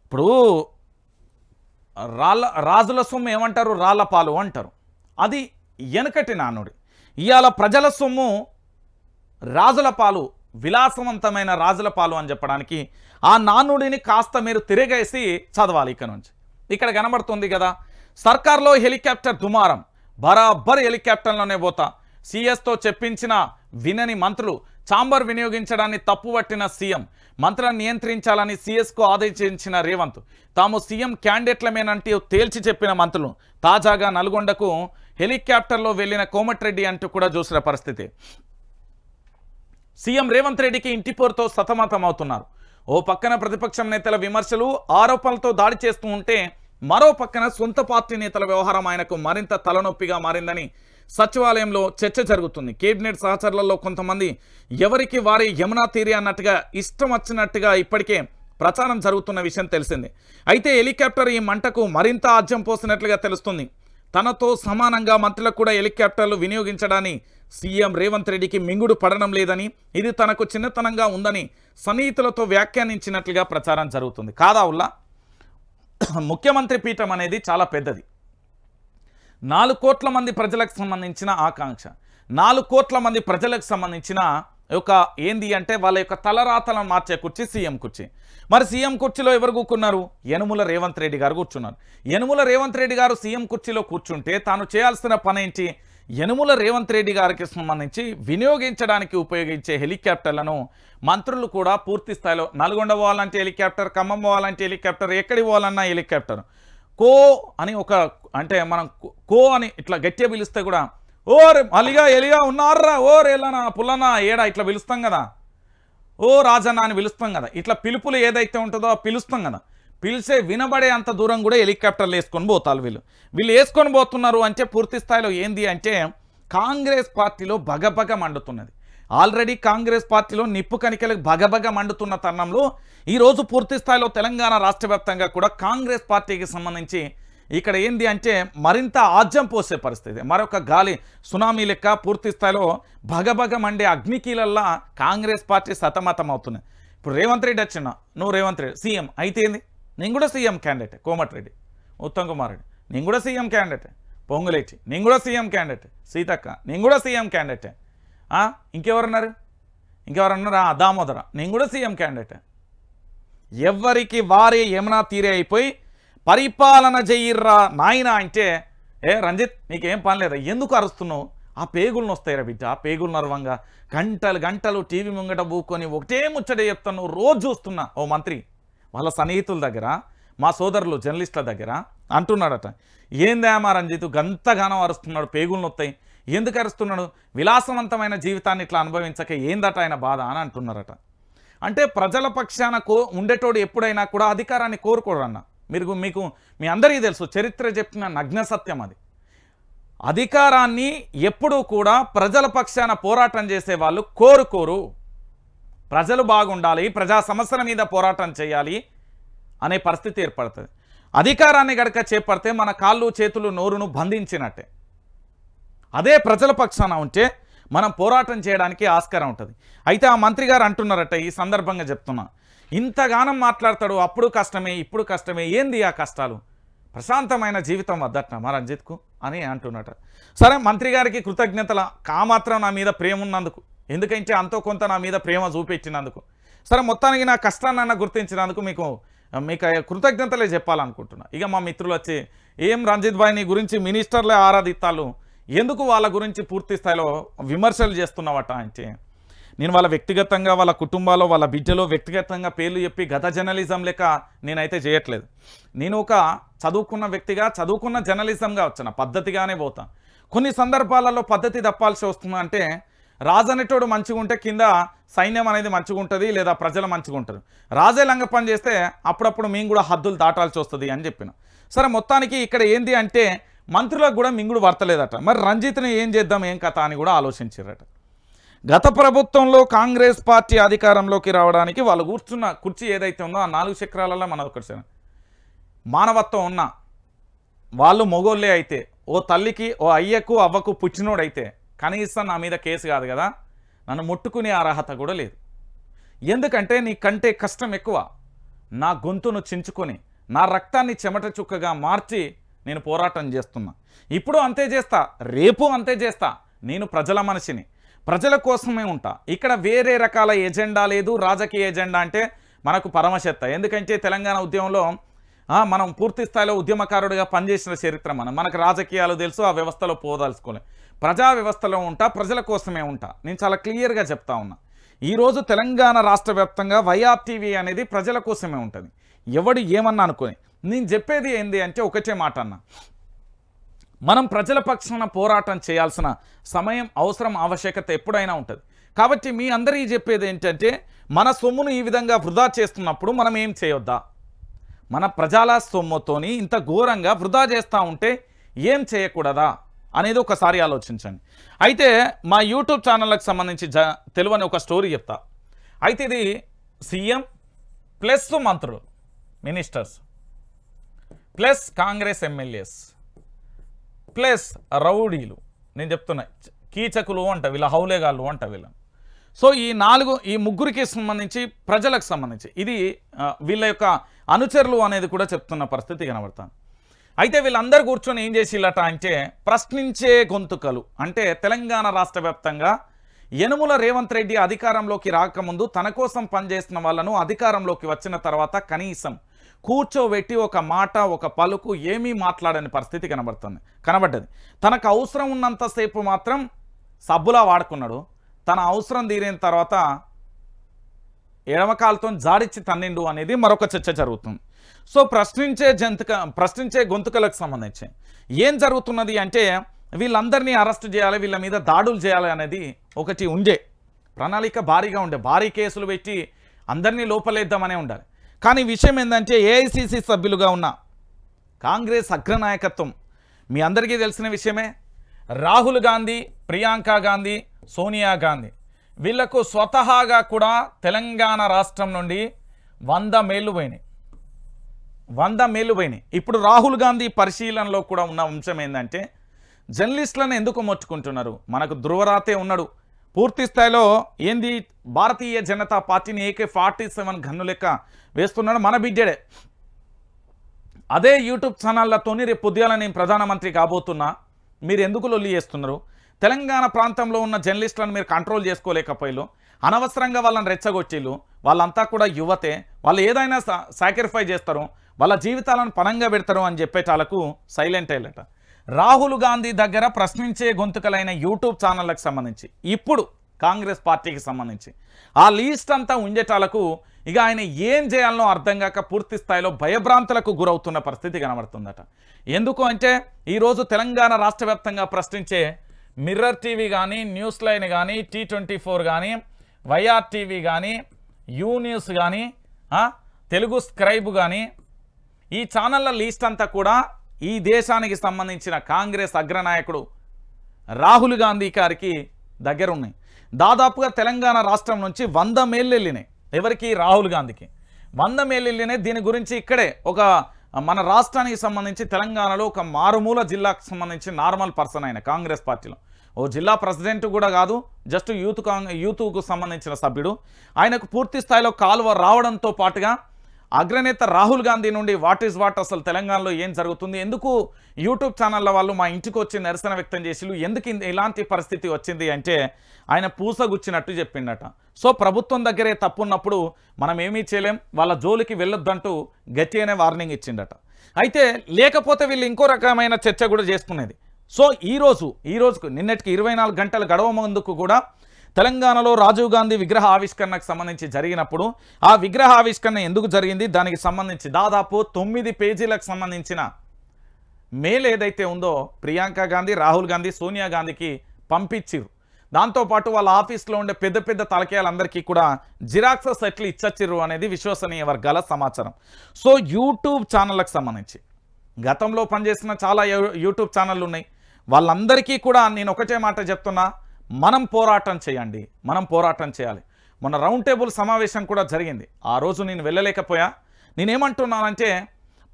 ఇప్పుడు రాజుల సొమ్ము ఏమంటారు, రాళ్ల పాలు అంటారు. అది వెనకటి నానుడి. ఇవాళ ప్రజల సొమ్ము రాజుల పాలు, విలాసవంతమైన రాజుల పాలు అని చెప్పడానికి ఆ నానుడిని కాస్త మీరు తిరగేసి చదవాలి. ఇక్కడ కనబడుతుంది కదా, సర్కార్లో హెలికాప్టర్ దుమారం, బరాబర్ హెలికాప్టర్లోనే పోతా, సీఎస్తో చెప్పించిన వినని మంత్రులు, ఛాంబర్ వినియోగించడాన్ని తప్పుపట్టిన సీఎం, మంత్రులను నియంత్రించాలని సీఎస్కు ఆదేశించిన రేవంత్, తాము సీఎం క్యాండిడేట్లమేనంటూ తేల్చి చెప్పిన మంత్రులు, తాజాగా నల్గొండకు హెలికాప్టర్లో వెళ్లిన కోమటిరెడ్డి అంటూ కూడా చూసిన పరిస్థితి. సీఎం రేవంత్ రెడ్డికి ఇంటిపోరుతో సతమతమవుతున్నారు. ఓ పక్కన ప్రతిపక్షం నేతల విమర్శలు, ఆరోపణలతో దాడి చేస్తూ ఉంటే మరో పక్కన సొంత పార్టీ నేతల వ్యవహారం ఆయనకు మరింత తలనొప్పిగా మారిందని సచివాలయంలో చర్చ జరుగుతుంది. కేబినెట్ సహచరులలో కొంతమంది ఎవరికి వారి యమునా తీరి అన్నట్టుగా ఇష్టం వచ్చినట్టుగా ఇప్పటికే ప్రచారం జరుగుతున్న విషయం తెలిసిందే. అయితే హెలికాప్టర్ ఈ మంటకు మరింత ఆజ్యం పోసినట్లుగా తెలుస్తుంది. తనతో సమానంగా మంత్రులకు కూడా హెలికాప్టర్లు వినియోగించడాన్ని సీఎం రేవంత్ రెడ్డికి మింగుడు పడడం లేదని, ఇది తనకు చిన్నతనంగా ఉందని సన్నిహితులతో వ్యాఖ్యానించినట్లుగా ప్రచారం జరుగుతుంది. కాదా ఉల్లా, ముఖ్యమంత్రి పీఠం అనేది చాలా పెద్దది. 4 కోట్ల మంది ప్రజలకు సంబంధించిన ఆకాంక్ష, 4 కోట్ల మంది ప్రజలకు సంబంధించిన యొక్క ఏంది అంటే వాళ్ళ యొక్క తలరాతలను మార్చే కుర్చీ సీఎం కుర్చీ. మరి సీఎం కుర్చీలో ఎవరు కూర్చున్నారు? యనుమల రేవంత్ రెడ్డి గారు కూర్చున్నారు. యనుమల రేవంత్ రెడ్డి గారు సీఎం కుర్చీలో కూర్చుంటే తాను చేయాల్సిన పని ఏంటి? యనుమల రేవంత్ రెడ్డి గారికి సంబంధించి వినియోగించడానికి ఉపయోగించే హెలికాప్టర్లను మంత్రులు కూడా పూర్తి స్థాయిలో నల్గొండ పోవాలంటే హెలికాప్టర్, ఖమ్మం పోవాలంటే హెలికాప్టర్, ఎక్కడికి పోవాలన్నా హెలికాప్టర్. కో అని ఒక అంటే మనం కో అని ఇట్లా గట్టిగా పిలిస్తే కూడా ఓ అలిగా ఎలిగా ఉన్నారా, ఓ రేలనా పుల్లనా ఏడా ఇట్లా పిలుస్తాం కదా, ఓ రాజన్న అని పిలుస్తాం కదా. ఇట్లా పిలుపులు ఏదైతే ఉంటుందో పిలుస్తాం కదా, పిలిచే వినబడే అంత దూరం కూడా హెలికాప్టర్లు వేసుకొని పోతారు వీళ్ళు వేసుకొని పోతున్నారు అంటే పూర్తి స్థాయిలో ఏంది అంటే కాంగ్రెస్ పార్టీలో బగబగ మండుతున్నది. ఆల్రెడీ కాంగ్రెస్ పార్టీలో నిప్పు కణికలకు బగబగ మండుతున్న తరుణంలో ఈరోజు పూర్తి స్థాయిలో తెలంగాణ రాష్ట్ర వ్యాప్తంగా కూడా కాంగ్రెస్ పార్టీకి సంబంధించి ఇక్కడ ఏంది అంటే మరింత ఆజ్యం పోసే పరిస్థితి, మరొక గాలి సునామీ లెక్క పూర్తి స్థాయిలో భగభగ మండే అగ్నికీలల్లా కాంగ్రెస్ పార్టీ సతమతం అవుతుంది. ఇప్పుడు రేవంత్ రెడ్డి వచ్చిన, నువ్వు రేవంత్ రెడ్డి సీఎం అయితే ఏంది, నేను కూడా సీఎం క్యాండిడేట్, కోమటిరెడ్డి ఉత్తమ్ కుమార్ రెడ్డి నేను కూడా సీఎం క్యాండిడేట్, పొంగులేటి నేను కూడా సీఎం క్యాండిడేట్, సీతక్క నేను కూడా సీఎం క్యాండిడేట్, ఇంకెవరున్నారు దామోదర నేను కూడా సీఎం క్యాండిడేట్. ఎవరికి వారే యమునా తీరే అయిపోయి పరిపాలన చెయ్యిర్రా నాయన అంటే రంజిత్ నీకేం పని లేదా, ఎందుకు అరుస్తున్నావు, ఆ పేగులను వస్తాయిరా బిడ్డ, ఆ పేగులు నర్వంగా గంటలు గంటలు టీవీ ముంగట బూక్కొని ఒకటే ముచ్చట చెప్తాను రోజు చూస్తున్నా. ఓ మంత్రి వాళ్ళ సన్నిహితుల దగ్గర మా సోదరులు జర్నలిస్టుల దగ్గర అంటున్నాడట, ఏందేమా రంజిత్ గంతగానం అరుస్తున్నాడు, పేగులను వస్తాయి, ఎందుకు అరుస్తున్నాడు, విలాసవంతమైన జీవితాన్ని ఇట్లా అనుభవించక ఏందట ఆయన బాధ అని అంటున్నారట. అంటే ప్రజల పక్షాన ఉండేటోడు ఎప్పుడైనా కూడా అధికారాన్ని కోరుకోరన్న. మీకు మీ అందరికీ తెలుసు, చరిత్ర చెప్పిన నగ్న సత్యం అది. అధికారాన్ని ఎప్పుడూ కూడా ప్రజల పక్షాన పోరాటం చేసే వాళ్ళు కోరుకోరు. ప్రజలు బాగుండాలి, ప్రజా సమస్యల మీద పోరాటం చేయాలి అనే పరిస్థితి ఏర్పడుతుంది. అధికారాన్ని గడక చేపడితే మన కాళ్ళు చేతులు నోరును బంధించినట్టే. అదే ప్రజల పక్షాన ఉంటే మనం పోరాటం చేయడానికి ఆస్కారం ఉంటుంది. అయితే ఆ మంత్రి గారు అంటున్నారట, ఈ సందర్భంగా చెప్తున్నా, ఇంతగానం మాట్లాడతాడు, అప్పుడు కష్టమే ఇప్పుడు కష్టమే, ఏంది ఆ కష్టాలు, ప్రశాంతమైన జీవితం వద్దట మా రంజిత్కు అని అంటున్నట. సరే మంత్రి గారికి కృతజ్ఞతల కామాత్రం నా మీద ప్రేమ ఉన్నందుకు, ఎందుకంటే అంతో కొంత నా మీద ప్రేమ చూపించినందుకు, సరే మొత్తానికి నా కష్టాన్ని గుర్తించినందుకు మీకు కృతజ్ఞతలే చెప్పాలనుకుంటున్నా. ఇక మా మిత్రులు వచ్చి ఏం రంజిత్ భాయ్ నీ గురించి మినిస్టర్లే ఆరాధిస్తాలు, ఎందుకు వాళ్ళ గురించి పూర్తి స్థాయిలో విమర్శలు చేస్తున్నావట అంటే, నేను వాళ్ళ వ్యక్తిగతంగా వాళ్ళ కుటుంబాల్లో వాళ్ళ బిడ్డలో వ్యక్తిగతంగా పేర్లు చెప్పి గత జర్నలిజం లెక్క నేనైతే చేయట్లేదు. నేను ఒక చదువుకున్న వ్యక్తిగా చదువుకున్న జర్నలిజంగా వచ్చిన పద్ధతిగానే పోతా. కొన్ని సందర్భాలలో పద్ధతి తప్పాల్సి వస్తుందా అంటే, రాజనేటోడు మంచిగా ఉంటే కింద సైన్యం అనేది మంచిగా ఉంటుంది, లేదా ప్రజలు మంచిగా ఉంటారు. రాజే లంగ పని చేస్తే అప్పుడప్పుడు మేము కూడా హద్దులు దాటాల్సి వస్తుంది అని చెప్పిన. సరే మొత్తానికి ఇక్కడ ఏంది అంటే మంత్రులకు కూడా మింగుడు వర్తలేదట. మరి రంజిత్ని ఏం చేద్దాం ఏం కథ అని కూడా ఆలోచించారట. గత ప్రభుత్వంలో కాంగ్రెస్ పార్టీ అధికారంలోకి రావడానికి వాళ్ళు కూర్చున్న కుర్చీ ఏదైతే ఉందో ఆ 4 చక్రాలలో మన ఒకటి మానవత్వం ఉన్న వాళ్ళు మొగోళ్ళే అయితే, ఓ తల్లికి ఓ అయ్యకు అవ్వకు పుచ్చినోడైతే కనీసం నా మీద కేసు కాదు కదా, నన్ను ముట్టుకునే అర్హత కూడా లేదు. ఎందుకంటే నీ కంటే కష్టం ఎక్కువ, నా గొంతును చించుకొని నా రక్తాన్ని చెమట చుక్కగా మార్చి నేను పోరాటం చేస్తున్నా. ఇప్పుడు అంతే చేస్తా, రేపు అంతే చేస్తా. నేను ప్రజల మనిషిని, ప్రజల కోసమే ఉంటా. ఇక్కడ వేరే రకాల ఎజెండా లేదు. రాజకీయ ఎజెండా అంటే మనకు పరమశత్త. ఎందుకంటే తెలంగాణ ఉద్యమంలో మనం పూర్తి స్థాయిలో ఉద్యమకారుడిగా పనిచేసిన చరిత్ర మనకు రాజకీయాలు తెలుసు, ఆ వ్యవస్థలో పోదలుచుకోలే. ప్రజా వ్యవస్థలో ఉంటా, ప్రజల కోసమే ఉంటా. నేను చాలా క్లియర్గా చెప్తా ఉన్నా. ఈరోజు తెలంగాణ రాష్ట్ర వ్యాప్తంగా వైఆర్టీవీ అనేది ప్రజల కోసమే ఉంటుంది. ఎవడు ఏమన్నా అనుకోని నేను చెప్పేది ఏంది అంటే ఒకటే మాట అన్న, మనం ప్రజల పక్షాన పోరాటం చేయాల్సిన సమయం, అవసరం, ఆవశ్యకత ఎప్పుడైనా ఉంటుంది. కాబట్టి మీ అందరికీ చెప్పేది ఏంటంటే, మన సొమ్మును ఈ విధంగా వృధా చేస్తున్నప్పుడు మనం ఏం చేయొద్దా, మన ప్రజల సొమ్ముతోని ఇంత ఘోరంగా వృధా చేస్తూ ఉంటే ఏం చేయకూడదా అనేది ఒకసారి ఆలోచించండి. అయితే మా యూట్యూబ్ ఛానళ్ళకి సంబంధించి తెలియని ఒక స్టోరీ చెప్తా. అయితే ఇది సీఎం ప్లస్ మంత్రులు, ministers plus Congress MLAs plus రౌడీలు, నేను చెప్తున్నా కీచకులు అంట వీళ్ళ, హౌలేగాళ్ళు అంట వీళ్ళ. సో ఈ ముగ్గురికి సంబంధించి ప్రజలకు సంబంధించి ఇది వీళ్ళ యొక్క అనుచరులు అనేది కూడా చెప్తున్న పరిస్థితి కనబడుతుంది. అయితే వీళ్ళందరూ కూర్చొని ఏం చేసిల్లట అంటే, ప్రశ్నించే గొంతుకలు అంటే తెలంగాణ రాష్ట్ర వ్యాప్తంగా యనుమల రేవంత్ రెడ్డి అధికారంలోకి రాకముందు తన కోసం పనిచేస్తున్న వాళ్ళను అధికారంలోకి వచ్చిన తర్వాత కనీసం కూర్చోబెట్టి ఒక మాట ఒక పలుకు ఏమీ మాట్లాడని పరిస్థితి కనబడ్డది. తనకు అవసరం ఉన్నంతసేపు మాత్రం సబ్బులా వాడుకున్నాడు. తన అవసరం తీరిన తర్వాత ఎడమకాలతో జాడిచ్చి తన్నిండు అనేది మరొక చర్చ జరుగుతుంది. సో ప్రశ్నించే గొంతుకలకు సంబంధించి ఏం జరుగుతున్నది అంటే వీళ్ళందరినీ అరెస్ట్ చేయాలి, వీళ్ళ మీద దాడులు చేయాలి అనేది ఒకటి ఉండే ప్రణాళిక భారీగా ఉండే, భారీ కేసులు పెట్టి అందరినీ లోపలేద్దామనే ఉండాలి. కానీ విషయం ఏంటంటే ఏఐసిసి సభ్యులుగా ఉన్న కాంగ్రెస్ అగ్రనాయకత్వం మీ అందరికీ తెలిసిన విషయమే. రాహుల్ గాంధీ, ప్రియాంక గాంధీ, సోనియా గాంధీ వీళ్లకు స్వతహాగా కూడా తెలంగాణ రాష్ట్రం నుండి 100 మేళ్ళు పోయినాయి. ఇప్పుడు రాహుల్ గాంధీ పరిశీలనలో కూడా ఉన్న అంశం ఏంటంటే జర్నలిస్టులను ఎందుకు మొచ్చుకుంటున్నారు? మనకు ధృవరాతే ఉన్నాడు, పూర్తి స్థాయిలో ఏంది భారతీయ జనతా పార్టీని AK-47 గన్ను లెక్క వేస్తున్నాడు, మన బిడ్డడే. అదే యూట్యూబ్ ఛానళ్లతోని రేపు పొద్దుగాల నేను ప్రధానమంత్రి కాబోతున్నా, మీరు ఎందుకు లొల్లి చేస్తున్నారు? తెలంగాణ ప్రాంతంలో ఉన్న జర్నలిస్టులను మీరు కంట్రోల్ చేసుకోలేకపోయిలు, అనవసరంగా వాళ్ళని రెచ్చగొచ్చిళ్ళు. వాళ్ళంతా కూడా యువతే, వాళ్ళు ఏదైనా సాక్రిఫై చేస్తారు, వాళ్ళ జీవితాలను పణంగా పెడతారు అని చెప్పేటాలకు సైలెంట్ అయ్యేట. రాహుల్ గాంధీ దగ్గర ప్రశ్నించే గొంతుకలైన యూట్యూబ్ ఛానళ్ళకు సంబంధించి ఇప్పుడు కాంగ్రెస్ పార్టీకి సంబంధించి ఆ లీస్ట్ అంతా ఉండేటాలకు ఇక ఆయన ఏం చేయాలనో అర్థం కాక పూర్తి స్థాయిలో భయభ్రాంతులకు గురవుతున్న పరిస్థితి కనబడుతుందట. ఎందుకు అంటే ఈరోజు తెలంగాణ రాష్ట్ర వ్యాప్తంగా ప్రశ్నించే మిర్రర్ టీవీ కానీ, న్యూస్ లైన్ కానీ, T24 కానీ, వైఆర్ టీవీ కానీ, యూ న్యూస్ కానీ, తెలుగు స్క్రైబ్ కానీ ఈ ఛానళ్ళ లీస్ట్ అంతా కూడా ఈ దేశానికి సంబంధించిన కాంగ్రెస్ అగ్రనాయకుడు రాహుల్ గాంధీ గారికి దగ్గర ఉన్నాయి. దాదాపుగా తెలంగాణ రాష్ట్రం నుంచి 100 మేళ్ళు వెళ్ళినాయి. ఎవరికి? రాహుల్ గాంధీకి 100 మేళ్ళు వెళ్ళినాయి. దీని గురించి ఇక్కడే ఒక మన రాష్ట్రానికి సంబంధించి తెలంగాణలో ఒక మారుమూల జిల్లాకు సంబంధించి నార్మల్ పర్సన్ ఆయన కాంగ్రెస్ పార్టీలో ఓ జిల్లా ప్రెసిడెంట్ కూడా కాదు, జస్ట్ యూత్కు సంబంధించిన సభ్యుడు. ఆయనకు పూర్తి స్థాయిలో కాలువ రావడంతో పాటుగా అగ్రనేత రాహుల్ గాంధీ నుండి వాట్ అసలు తెలంగాణలో ఏం జరుగుతుంది, ఎందుకు యూట్యూబ్ ఛానళ్ళ వాళ్ళు మా ఇంటికి వచ్చి నిరసన వ్యక్తం చేసిలు, ఎందుకు ఇలాంటి పరిస్థితి వచ్చింది అంటే ఆయన పూసగుచ్చినట్టు చెప్పిండట. సో ప్రభుత్వం దగ్గరే తప్పున్నప్పుడు మనం ఏమీ చేయలేం, వాళ్ళ జోలికి వెళ్ళొద్దంటూ గట్టిగానే వార్నింగ్ ఇచ్చిండట. అయితే లేకపోతే వీళ్ళు ఇంకో రకమైన చర్చ కూడా చేసుకునేది. సో ఈరోజుకు నిన్నటికి 24 గంటల గడవ ముందుకు కూడా తెలంగాణలో రాజీవ్ గాంధీ విగ్రహ ఆవిష్కరణకు సంబంధించి జరిగినప్పుడు ఆ విగ్రహ ఆవిష్కరణ ఎందుకు జరిగింది, దానికి సంబంధించి దాదాపు 9 పేజీలకు సంబంధించిన మెయిల్ ఏదైతే ఉందో ప్రియాంక గాంధీ, రాహుల్ గాంధీ, సోనియా గాంధీకి పంపించిరు. దాంతోపాటు వాళ్ళ ఆఫీస్లో ఉండే పెద్ద పెద్ద తలకాయలందరికీ కూడా జిరాక్స్ సెట్లు ఇచ్చచ్చిర్రు అనేది విశ్వసనీయ వర్గాల సమాచారం. సో యూట్యూబ్ ఛానళ్ళకు సంబంధించి గతంలో పనిచేసిన చాలా యూట్యూబ్ ఛానళ్ళు ఉన్నాయి. వాళ్ళందరికీ కూడా నేను ఒకటే మాట చెప్తున్నా, మనం పోరాటం చేయండి, మనం పోరాటం చేయాలి. మొన్న రౌండ్ టేబుల్ సమావేశం కూడా జరిగింది, ఆ రోజు నేను వెళ్ళలేకపోయా. నేనేమంటున్నానంటే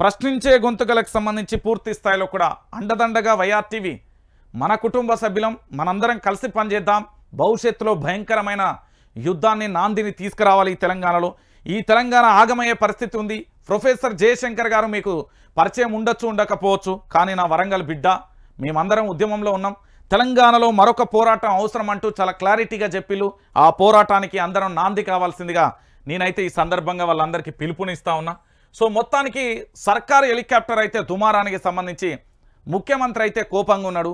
ప్రశ్నించే గొంతుకలకు సంబంధించి పూర్తి స్థాయిలో కూడా అండదండగా వైఆర్ టీవీ మన కుటుంబ సభ్యులం, మనందరం కలిసి పనిచేద్దాం. భవిష్యత్తులో భయంకరమైన యుద్ధాన్ని నాందిని తీసుకురావాలి. ఈ తెలంగాణ ఆగమయ్యే పరిస్థితి ఉంది. ప్రొఫెసర్ జయశంకర్ గారు మీకు పరిచయం ఉండొచ్చు, ఉండకపోవచ్చు, కానీ నా వరంగల్ బిడ్డ, మేమందరం ఉద్యమంలో ఉన్నాం. తెలంగాణలో మరొక పోరాటం అవసరం అంటూ చాలా క్లారిటీగా చెప్పిలు. ఆ పోరాటానికి అందరం నాంది కావాల్సిందిగా నేనైతే ఈ సందర్భంగా వాళ్ళందరికీ పిలుపునిస్తా ఉన్నా. సో మొత్తానికి సర్కారు హెలికాప్టర్ అయితే దుమారానికి సంబంధించి ముఖ్యమంత్రి అయితే కోపంగా ఉన్నాడు.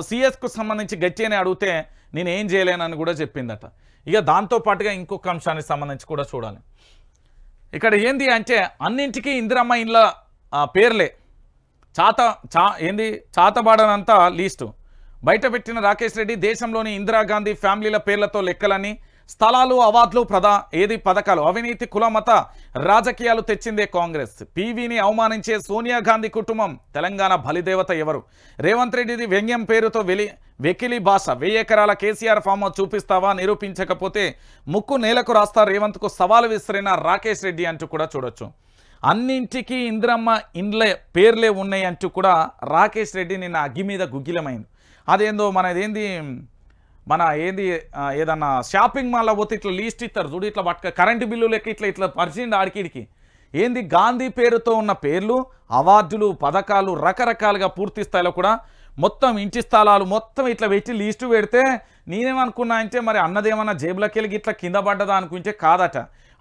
సిఎస్కు సంబంధించి గట్టిగానే అడిగితే నేను ఏం చేయలేనని కూడా చెప్పిందట. ఇక దాంతోపాటుగా ఇంకొక అంశానికి సంబంధించి కూడా చూడాలి. ఇక్కడ ఏంది అంటే అన్నింటికీ ఇందిరమ్మ ఇండ్ల పేర్లే చాతబాడనంత లీస్టు బయటపెట్టిన రాకేష్ రెడ్డి దేశంలోని ఇందిరాగాంధీ ఫ్యామిలీల పేర్లతో లెక్కలని, స్థలాలు, అవార్డులు, పథకాలు, అవినీతి, కులమత రాజకీయాలు తెచ్చిందే కాంగ్రెస్. పీవీని అవమానించే సోనియా గాంధీ కుటుంబం తెలంగాణ బలిదేవత ఎవరు? రేవంత్ రెడ్డిది వ్యంగ్యం పేరుతో వెకిలి భాష. 1000 ఎకరాల కేసీఆర్ ఫామ్ హౌస్ చూపిస్తావా, నిరూపించకపోతే ముక్కు నేలకు రాస్తా రేవంత్కు సవాలు విసిరిన రాకేష్ రెడ్డి అంటూ కూడా చూడొచ్చు. అన్నింటికీ ఇందిరమ్మ ఇండ్లే పేర్లే ఉన్నాయి అంటూ కూడా రాకేష్ రెడ్డి నిన్న అగ్గి మీద గుగ్గిలమైంది. అదేందో ఏదన్నా షాపింగ్ మాల్లో పోతే ఇట్లా లీస్ట్ ఇస్తారు చూడు, ఇట్లా పట్టుక కరెంటు బిల్లు లెక్క ఇట్లా పరిచిండి ఆడికిడికి. ఏంది గాంధీ పేరుతో ఉన్న పేర్లు, అవార్డులు, పథకాలు రకరకాలుగా పూర్తి స్థాయిలో కూడా మొత్తం ఇంటి స్థలాలు మొత్తం ఇట్లా పెట్టి లీస్టు పెడితే నేనేమనుకున్నా అంటే మరి అన్నదేమన్నా జేబులకెళ్ళి ఇట్లా కింద పడ్డదా అనుకుంటే కాదట.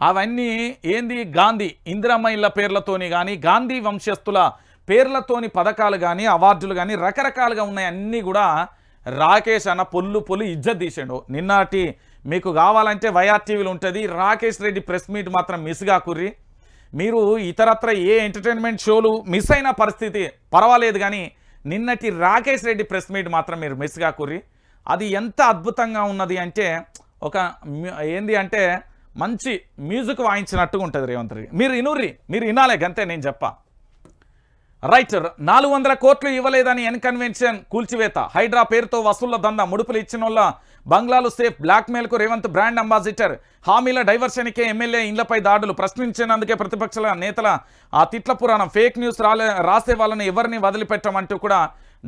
అవన్నీ ఏంది గాంధీ ఇందిరమ్మ ఇళ్ళ పేర్లతోని కానీ గాంధీ వంశస్థుల పేర్లతోని పథకాలు కానీ అవార్డులు కానీ రకరకాలుగా ఉన్నాయి. అన్నీ కూడా రాకేష్ అన్న పొల్లు ఇజ్జత్ తీసాడు. నిన్నటి మీకు కావాలంటే వైఆర్టీవీలు ఉంటుంది. రాకేష్ రెడ్డి ప్రెస్ మీట్ మాత్రం మిస్ కాకుర్రి. మీరు ఇతరత్ర ఏ ఎంటర్టైన్మెంట్ షోలు మిస్ అయిన పరిస్థితి పర్వాలేదు, కానీ నిన్నటి రాకేష్ రెడ్డి ప్రెస్ మీట్ మాత్రం మీరు మిస్ కాకుర్రి. అది ఎంత అద్భుతంగా ఉన్నది అంటే ఒక ఏంది అంటే మంచి మ్యూజిక్ వాయించినట్టుగా ఉంటుంది రేవంత్ రెడ్డి. మీరు వినాలే గంతే నేను చెప్పా. రైట్, 400 కోట్లు ఇవ్వలేదని ఎన్కన్వెన్షన్ కూల్చివేత. హైడ్రా పేరుతో వసూళ్ల దందా. ముడుపులు ఇచ్చిన వాళ్ళ బంగ్లాలు సేఫ్. బ్లాక్మెయిల్కు రేవంత్ బ్రాండ్ అంబాసిడర్. హామీల డైవర్షన్కే ఎమ్మెల్యే ఇండ్లపై దాడులు. ప్రశ్నించినందుకే ప్రతిపక్షాల నేతల ఆ తిట్ల పురాణం. ఫేక్ న్యూస్ రాసే వాళ్ళని ఎవరిని వదిలిపెట్టమంటూ కూడా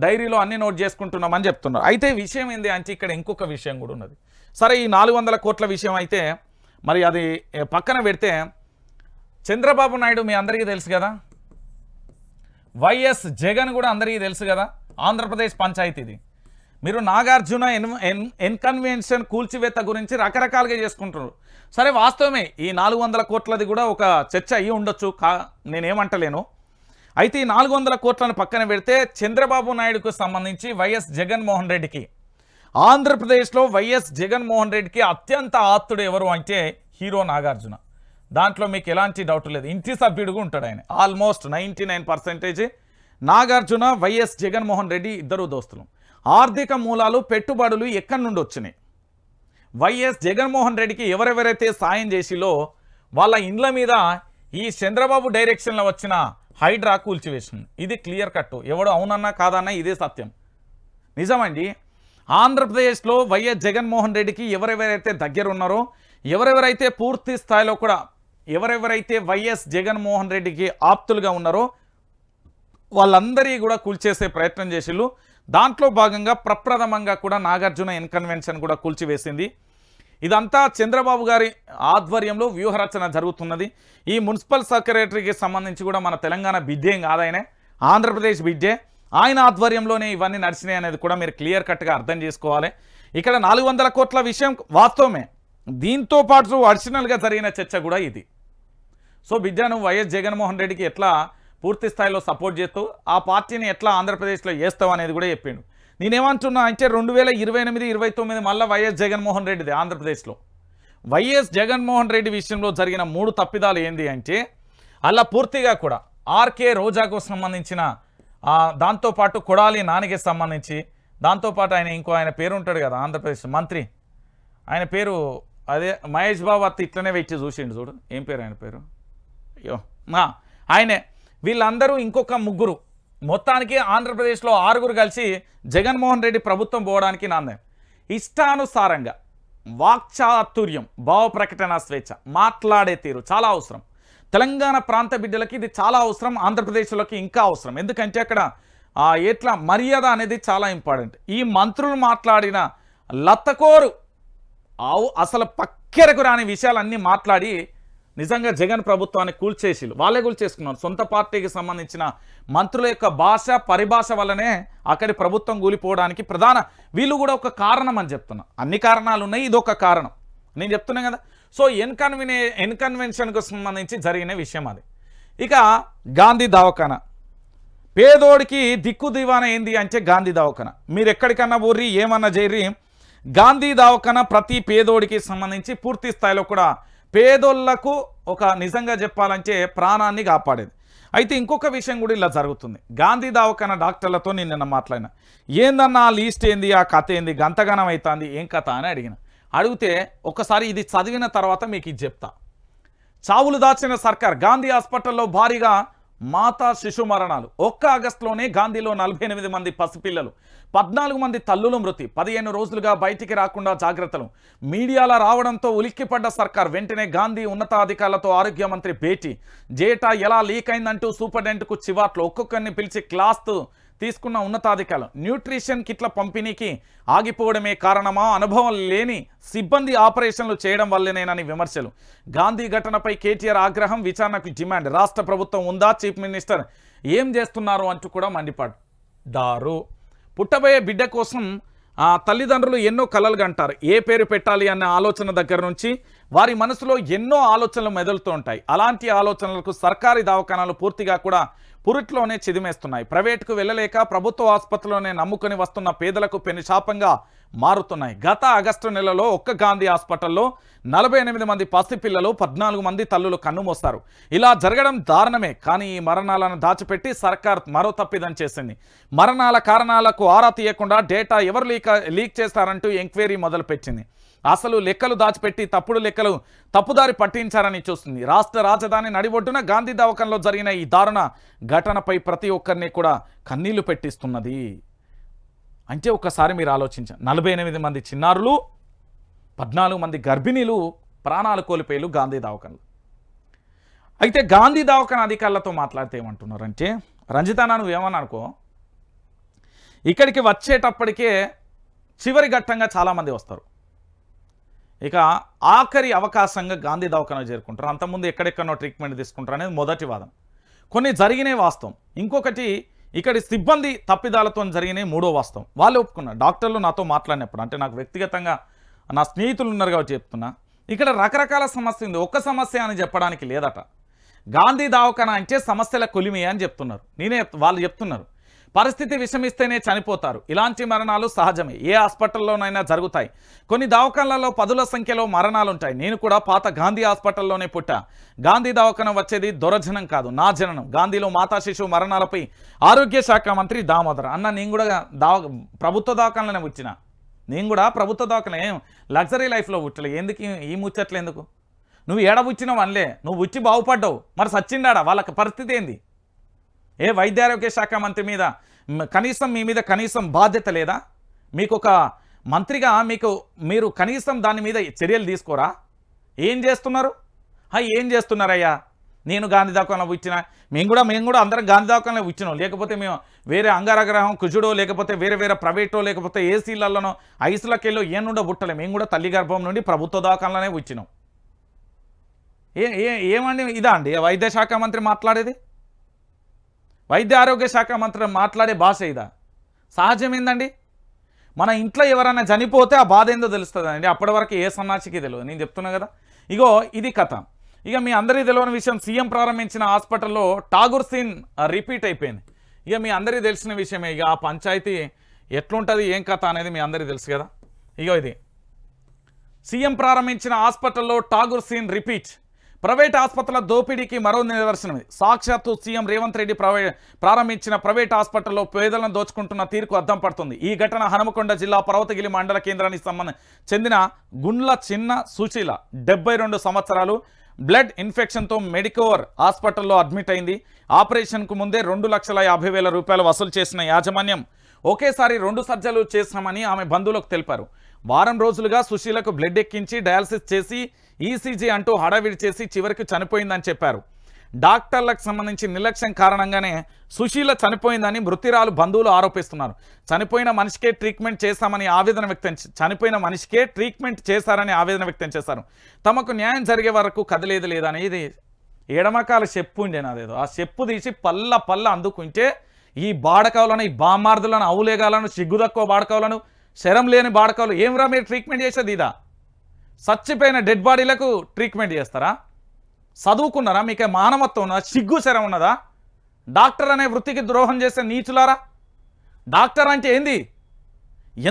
డైరీలో అన్ని నోట్ చేసుకుంటున్నామని చెప్తున్నారు. అయితే విషయం ఏంది అంటే ఇక్కడ ఇంకొక విషయం కూడా ఉన్నది. సరే, ఈ 400 కోట్ల విషయం అయితే మరి అది పక్కన పెడితే చంద్రబాబు నాయుడు మీ అందరికీ తెలుసు కదా, వైఎస్ జగన్ కూడా అందరికీ తెలుసు కదా, ఆంధ్రప్రదేశ్ పంచాయతీది. మీరు నాగార్జున ఎన్కన్వెన్షన్ కూల్చివేత గురించి రకరకాలుగా చేసుకుంటున్నారు. సరే, వాస్తవమే ఈ 400 కోట్లది కూడా ఒక చర్చ అయ్యి ఉండొచ్చు, నేనేమంటలేను. అయితే ఈ 400 కోట్లను పక్కన పెడితే చంద్రబాబు నాయుడుకు సంబంధించి వైఎస్ జగన్మోహన్ రెడ్డికి ఆంధ్రప్రదేశ్లో వైఎస్ జగన్మోహన్ రెడ్డికి అత్యంత ఆప్తుడు ఎవరు అంటే హీరో నాగార్జున. దాంట్లో మీకు ఎలాంటి డౌట్ లేదు. ఇంటి సభ్యుడుగా ఉంటాడు ఆయన. ఆల్మోస్ట్ 99% నాగార్జున వైఎస్ జగన్మోహన్ రెడ్డి ఇద్దరు దోస్తులు. ఆర్థిక మూలాలు పెట్టుబడులు ఎక్కడి నుండి వచ్చినాయి? వైఎస్ జగన్మోహన్ రెడ్డికి ఎవరెవరైతే సాయం చేసిలో వాళ్ళ ఇండ్ల మీద ఈ చంద్రబాబు డైరెక్షన్లో వచ్చిన హైడ్రా కూల్చివేసింది. ఇది క్లియర్ కట్టు. ఎవడో అవునన్నా కాదన్నా ఇదే సత్యం, నిజమండి. ఆంధ్రప్రదేశ్లో వైఎస్ జగన్మోహన్ రెడ్డికి ఎవరెవరైతే దగ్గర ఉన్నారో, ఎవరెవరైతే పూర్తి స్థాయిలో కూడా ఎవరెవరైతే వైఎస్ జగన్మోహన్ రెడ్డికి ఆప్తులుగా ఉన్నారో వాళ్ళందరి కూడా కూల్చేసే ప్రయత్నం చేసిళ్ళు. దాంట్లో భాగంగా ప్రప్రథమంగా కూడా నాగార్జున ఎన్కన్వెన్షన్ కూడా కూల్చివేసింది. ఇదంతా చంద్రబాబు గారి ఆధ్వర్యంలో వ్యూహరచన జరుగుతున్నది. ఈ మున్సిపల్ సెక్రటరీకి సంబంధించి కూడా మన తెలంగాణ బిడ్డేం కాదాయనే, ఆంధ్రప్రదేశ్ బిడ్డే. ఆయన ఆధ్వర్యంలోనే ఇవన్నీ నడిచినాయి అనేది కూడా మీరు క్లియర్ కట్గా అర్థం చేసుకోవాలి. ఇక్కడ 400 కోట్ల విషయం వాస్తవమే. దీంతో పాటు అడిషనల్గా జరిగిన చర్చ కూడా ఇది. సో బిడ్డను వైఎస్ జగన్మోహన్ రెడ్డికి ఎట్లా పూర్తి స్థాయిలో సపోర్ట్ చేస్తూ ఆ పార్టీని ఎట్లా ఆంధ్రప్రదేశ్లో చేస్తావు అనేది కూడా చెప్పిండు. నేనేమంటున్నా అంటే 2028-29 మళ్ళీ వైఎస్ జగన్మోహన్ రెడ్డిది ఆంధ్రప్రదేశ్లో. వైఎస్ జగన్మోహన్ రెడ్డి విషయంలో జరిగిన 3 తప్పిదాలు ఏంది అంటే అలా పూర్తిగా కూడా ఆర్కే రోజాకు సంబంధించిన దాంతోపాటు కొడాలి నానికి సంబంధించి, దాంతోపాటు ఆయన పేరు ఉంటాడు కదా ఆంధ్రప్రదేశ్ మంత్రి, ఆయన పేరు అదే మహేష్ బాబు అత్త ఇట్లనే వెచ్చి చూసిండు చూడు, ఏం పేరు ఆయన పేరు, అయ్యో ఆయనే. వీళ్ళందరూ ఇంకొక 3 మొత్తానికి ఆంధ్రప్రదేశ్లో 6 కలిసి జగన్మోహన్ రెడ్డి ప్రభుత్వం పోవడానికి నాందం. ఇష్టానుసారంగా వాక్చాతుర్యం, భావ ప్రకటన స్వేచ్ఛ, మాట్లాడే తీరు చాలా అవసరం. తెలంగాణ ప్రాంత బిడ్డలకి ఇది చాలా అవసరం, ఆంధ్రప్రదేశ్లోకి ఇంకా అవసరం. ఎందుకంటే అక్కడ ఎట్లా మర్యాద అనేది చాలా ఇంపార్టెంట్. ఈ మంత్రులు మాట్లాడిన లత్తకోరు అసలు పక్కెరకు రాని విషయాలన్నీ మాట్లాడి నిజంగా జగన్ ప్రభుత్వాన్ని కూల్చేసి వాళ్ళే కూల్చేసుకున్నారు. సొంత పార్టీకి సంబంధించిన మంత్రుల యొక్క భాష పరిభాష వల్లనే అక్కడి ప్రభుత్వం కూలిపోవడానికి వీళ్ళు కూడా ఒక కారణం అని చెప్తున్నా. అన్ని కారణాలు ఉన్నాయి, ఇది ఒక కారణం నేను చెప్తున్నా కదా. సో ఎన్కన్వెన్షన్కు సంబంధించి జరిగిన విషయం అది. ఇక గాంధీ దవాఖానా, పేదోడికి దిక్కు దివానా ఏంది అంటే గాంధీ దవాఖానా. మీరు ఎక్కడికన్నా ఊర్రి ఏమన్నా చేయరి, గాంధీ దవాఖానా ప్రతి పేదోడికి సంబంధించి పూర్తి స్థాయిలో కూడా పేదోళ్లకు ఒక నిజంగా చెప్పాలంటే ప్రాణాన్ని కాపాడేది. అయితే ఇంకొక విషయం కూడా ఇలా జరుగుతుంది. గాంధీ దవాఖానా డాక్టర్లతో నిన్న మాట్లాడిన, ఏందన్నా లీస్ట్ ఏంది, ఆ కథ ఏంది, గంతగనం అవుతుంది, ఏం కథ అని అడిగితే ఒకసారి ఇది చదివిన తర్వాత మీకు ఇది చెప్తా. చావులు దాచిన సర్కార్, గాంధీ హాస్పిటల్లో భారీగా మాతా శిశు మరణాలు. 1 ఆగస్టులోనే గాంధీలో 48 మంది పసిపిల్లలు, 14 మంది తల్లులు మృతి, 15 రోజులుగా బయటికి రాకుండా జాగ్రత్తలు. మీడియాలో రావడంతో ఉలిక్కిపడ్డ సర్కార్. వెంటనే గాంధీ ఉన్నతాధికారులతో ఆరోగ్య మంత్రి భేటీ. డేటా ఎలా లీక్ అయిందంటూ సూపరింటెండెంట్కు చివాట్లు. ఒక్కొక్కరిని పిలిచి క్లాస్ తీసుకున్న ఉన్నతాధికారులు. న్యూట్రిషన్ కిట్ల పంపిణీకి ఆగిపోవడమే కారణమా, అనుభవం లేని సిబ్బంది ఆపరేషన్లు చేయడం వల్లేనేనని విమర్శలు. గాంధీ ఘటనపై కేటీఆర్ ఆగ్రహం, విచారణకు డిమాండ్. రాష్ట్ర ప్రభుత్వం ఉందా, చీఫ్ మినిస్టర్ ఏం చేస్తున్నారు అంటూ కూడా మండిపడ్డారు. పుట్టబోయే బిడ్డ కోసం తల్లిదండ్రులు ఎన్నో కలలు కంటారు. ఏ పేరు పెట్టాలి అన్న ఆలోచన దగ్గర నుంచి వారి మనసులో ఎన్నో ఆలోచనలు మెదులుతూ ఉంటాయి. అలాంటి ఆలోచనలకు సర్కారీ దవాఖానాలు పూర్తిగా కూడా పురిట్లోనే చిదిమేస్తున్నాయి. ప్రైవేటుకు వెళ్ళలేక ప్రభుత్వ ఆసుపత్రిలోనే నమ్ముకొని వస్తున్న పేదలకు పెనుశాపంగా మారుతున్నాయి. గత ఆగస్టు నెలలో ఒక్క గాంధీ హాస్పిటల్లో 48 మంది పసిపిల్లలు 14 మంది తల్లులు కన్నుమూస్తారు. ఇలా జరగడం దారుణమే. కానీ ఈ మరణాలను దాచిపెట్టి సర్కార్ మరో తప్పిదం చేసింది. మరణాల కారణాలకు ఆరా తీయకుండా డేటా ఎవరు లీక్ చేస్తారంటూ ఎంక్వైరీ మొదలుపెట్టింది. అసలు లెక్కలు దాచిపెట్టి తప్పుడు లెక్కలు తప్పుదారి పట్టించారని చూస్తుంది. రాష్ట్ర రాజధాని నడిబొడ్డున గాంధీ దవాఖానలో జరిగిన ఈ దారుణ ఘటనపై ప్రతి ఒక్కరిని కూడా కన్నీళ్లు పెట్టిస్తున్నది. అంటే ఒక్కసారి మీరు ఆలోచించారు. 48 మంది చిన్నారులు 14 మంది గర్భిణీలు ప్రాణాలు కోల్పోయారు గాంధీ దవాఖానలో. అయితే గాంధీ దవాఖాన అధికారులతో మాట్లాడితే ఏమంటున్నారంటే, రంజితానా నువ్వేమన్నా అనుకో, ఇక్కడికి వచ్చేటప్పటికే చివరి ఘట్టంగా చాలామంది వస్తారు. ఇక ఆఖరి అవకాశంగా గాంధీ దవాఖాన చేరుకుంటారు. అంతకుముందు ఎక్కడెక్కడో ట్రీట్మెంట్ తీసుకుంటారు అనేది మొదటి వాదన. కొన్ని జరిగినాయి వాస్తవం. ఇంకొకటి ఇక్కడి సిబ్బంది తప్పిదాలతో జరిగినాయి మూడో వాస్తవం. వాళ్ళు ఒప్పుకున్నారు. డాక్టర్లు నాతో మాట్లాడినప్పుడు, అంటే నాకు వ్యక్తిగతంగా నా స్నేహితులు ఉన్నారు కాబట్టి చెప్తున్నా, ఇక్కడ రకరకాల సమస్య ఉంది. ఒక్క సమస్య అని చెప్పడానికి లేదట. గాంధీ దవాఖాన అంటే సమస్యల కొలిమి అని చెప్తున్నారు. వాళ్ళు చెప్తున్నారు పరిస్థితి విషమిస్తేనే చనిపోతారు. ఇలాంటి మరణాలు సహజమే, ఏ హాస్పిటల్లోనైనా జరుగుతాయి. కొన్ని దవాఖానలలో 10ల సంఖ్యలో మరణాలు ఉంటాయి. నేను కూడా పాత గాంధీ హాస్పిటల్లోనే పుట్టా. గాంధీ దవాఖాన వచ్చేది దొరజనం కాదు, నా జననం. గాంధీలో మాతా శిశువు మరణాలపై ఆరోగ్య శాఖ మంత్రి దామోదర్ అన్న. నేను కూడా ప్రభుత్వ దవాఖానలోనే వచ్చిన. నేను కూడా ప్రభుత్వ దవాఖాన, ఏం లగ్జరీ లైఫ్లో పుట్టలే. ఎందుకు ఈ ముచ్చట్లు ఎందుకు? నువ్వు ఏడబుచ్చినావు అనలే, నువ్వు ఉచ్చి బాగుపడ్డావు. మరి సచ్చిండాడా? వాళ్ళకి పరిస్థితి ఏంది? ఏ వైద్య ఆరోగ్య శాఖ మంత్రి మీద కనీసం మీ మీద కనీసం బాధ్యత లేదా? మీకు ఒక మంత్రిగా మీరు కనీసం దాని మీద చర్యలు తీసుకోరా? ఏం చేస్తున్నారు? ఏం చేస్తున్నారయ్యా? నేను గాంధీ దవాఖానలో ఇచ్చిన, మేము కూడా అందరం గాంధీ దవాఖానలో ఇచ్చినాం. లేకపోతే మేము వేరే అంగారగ్రహం కుజుడో, లేకపోతే వేరే ప్రైవేటో, లేకపోతే ఏసీలలోనో ఐసులకెళ్ళో ఏనుండో పుట్టలే. మేము కూడా తల్లి గర్భం నుండి ప్రభుత్వ దవాఖానలోనే ఇచ్చినాం. ఏమండి ఇదా అండి వైద్య శాఖ మంత్రి మాట్లాడేది? వైద్య ఆరోగ్య శాఖ మంత్రి మాట్లాడే భాష ఇదా? సహజమేందండి. మన ఇంట్లో ఎవరైనా చనిపోతే ఆ బాధ ఏందో తెలుస్తుందండి. అప్పటి వరకు ఏ సన్నాసికి తెలియదు. నేను చెప్తున్నా కదా. ఇగో ఇది కథ. ఇక మీ అందరికీ తెలియని విషయం, సీఎం ప్రారంభించిన హాస్పిటల్లో ఠాగూర్ సీన్ రిపీట్ అయిపోయింది. ఇక మీ అందరికీ తెలిసిన విషయమే. ఇక ఆ పంచాయతీ ఎట్లుంటుంది, ఏం కథ అనేది మీ అందరికీ తెలుసు కదా. ఇగో ఇది సీఎం ప్రారంభించిన హాస్పిటల్లో ఠాగూర్ సీన్ రిపీట్. ప్రైవేట్ ఆసుపత్రుల దోపిడీకి మరో నిదర్శనం. సాక్షాత్తు సీఎం రేవంత్ రెడ్డి ప్రారంభించిన ప్రైవేట్ హాస్పిటల్లో పేదలను దోచుకుంటున్న తీరుకు అద్దం పడుతుంది. ఈ ఘటన హనుమకొండ జిల్లా పర్వతగిరి మండల కేంద్రానికి చెందిన గుండ్ల చిన్న సుశీల 72 సంవత్సరాలు బ్లడ్ ఇన్ఫెక్షన్తో మెడికోవర్ హాస్పిటల్లో అడ్మిట్ అయింది. ఆపరేషన్కు ముందే 2,50,000 రూపాయలు వసూలు చేసిన యాజమాన్యం ఒకేసారి 2 సర్జరీలు చేశామని ఆమె బంధువులకు తెలిపారు. వారం రోజులుగా సుశీలకు బ్లడ్ ఎక్కించి డయాలసిస్ చేసి ఈసీజీ అంటూ హడావిడి చేసి చివరికి చనిపోయిందని చెప్పారు. డాక్టర్లకు సంబంధించి నిర్లక్ష్యం కారణంగానే సుశీల చనిపోయిందని మృతురాలు బంధువులు ఆరోపిస్తున్నారు. చనిపోయిన మనిషికే ట్రీట్మెంట్ చేశారని ఆవేదన వ్యక్తం చేశారు. తమకు న్యాయం జరిగే వరకు కదలేదు లేదని. ఇది ఎడమకాల చెప్పు ఉండే నాదేదో, ఆ చెప్పు తీసి పల్ల అందుకుంటే ఈ బాడకావులను, ఈ బామార్దులను, అవులేగాలను, సిగ్గు తక్కువ బాడకావులను, శరం లేని బాడకావులు ఏమిరా మీరు ట్రీట్మెంట్ చేసేది? ఇదా? చచ్చిపోయిన డెడ్ బాడీలకు ట్రీట్మెంట్ చేస్తారా? చదువుకున్నారా? మీకే మానవత్వం ఉన్నదా? సిగ్గు శరం ఉన్నదా? డాక్టర్ అనే వృత్తికి ద్రోహం చేసే నీచులారా. డాక్టర్ అంటే ఏంది?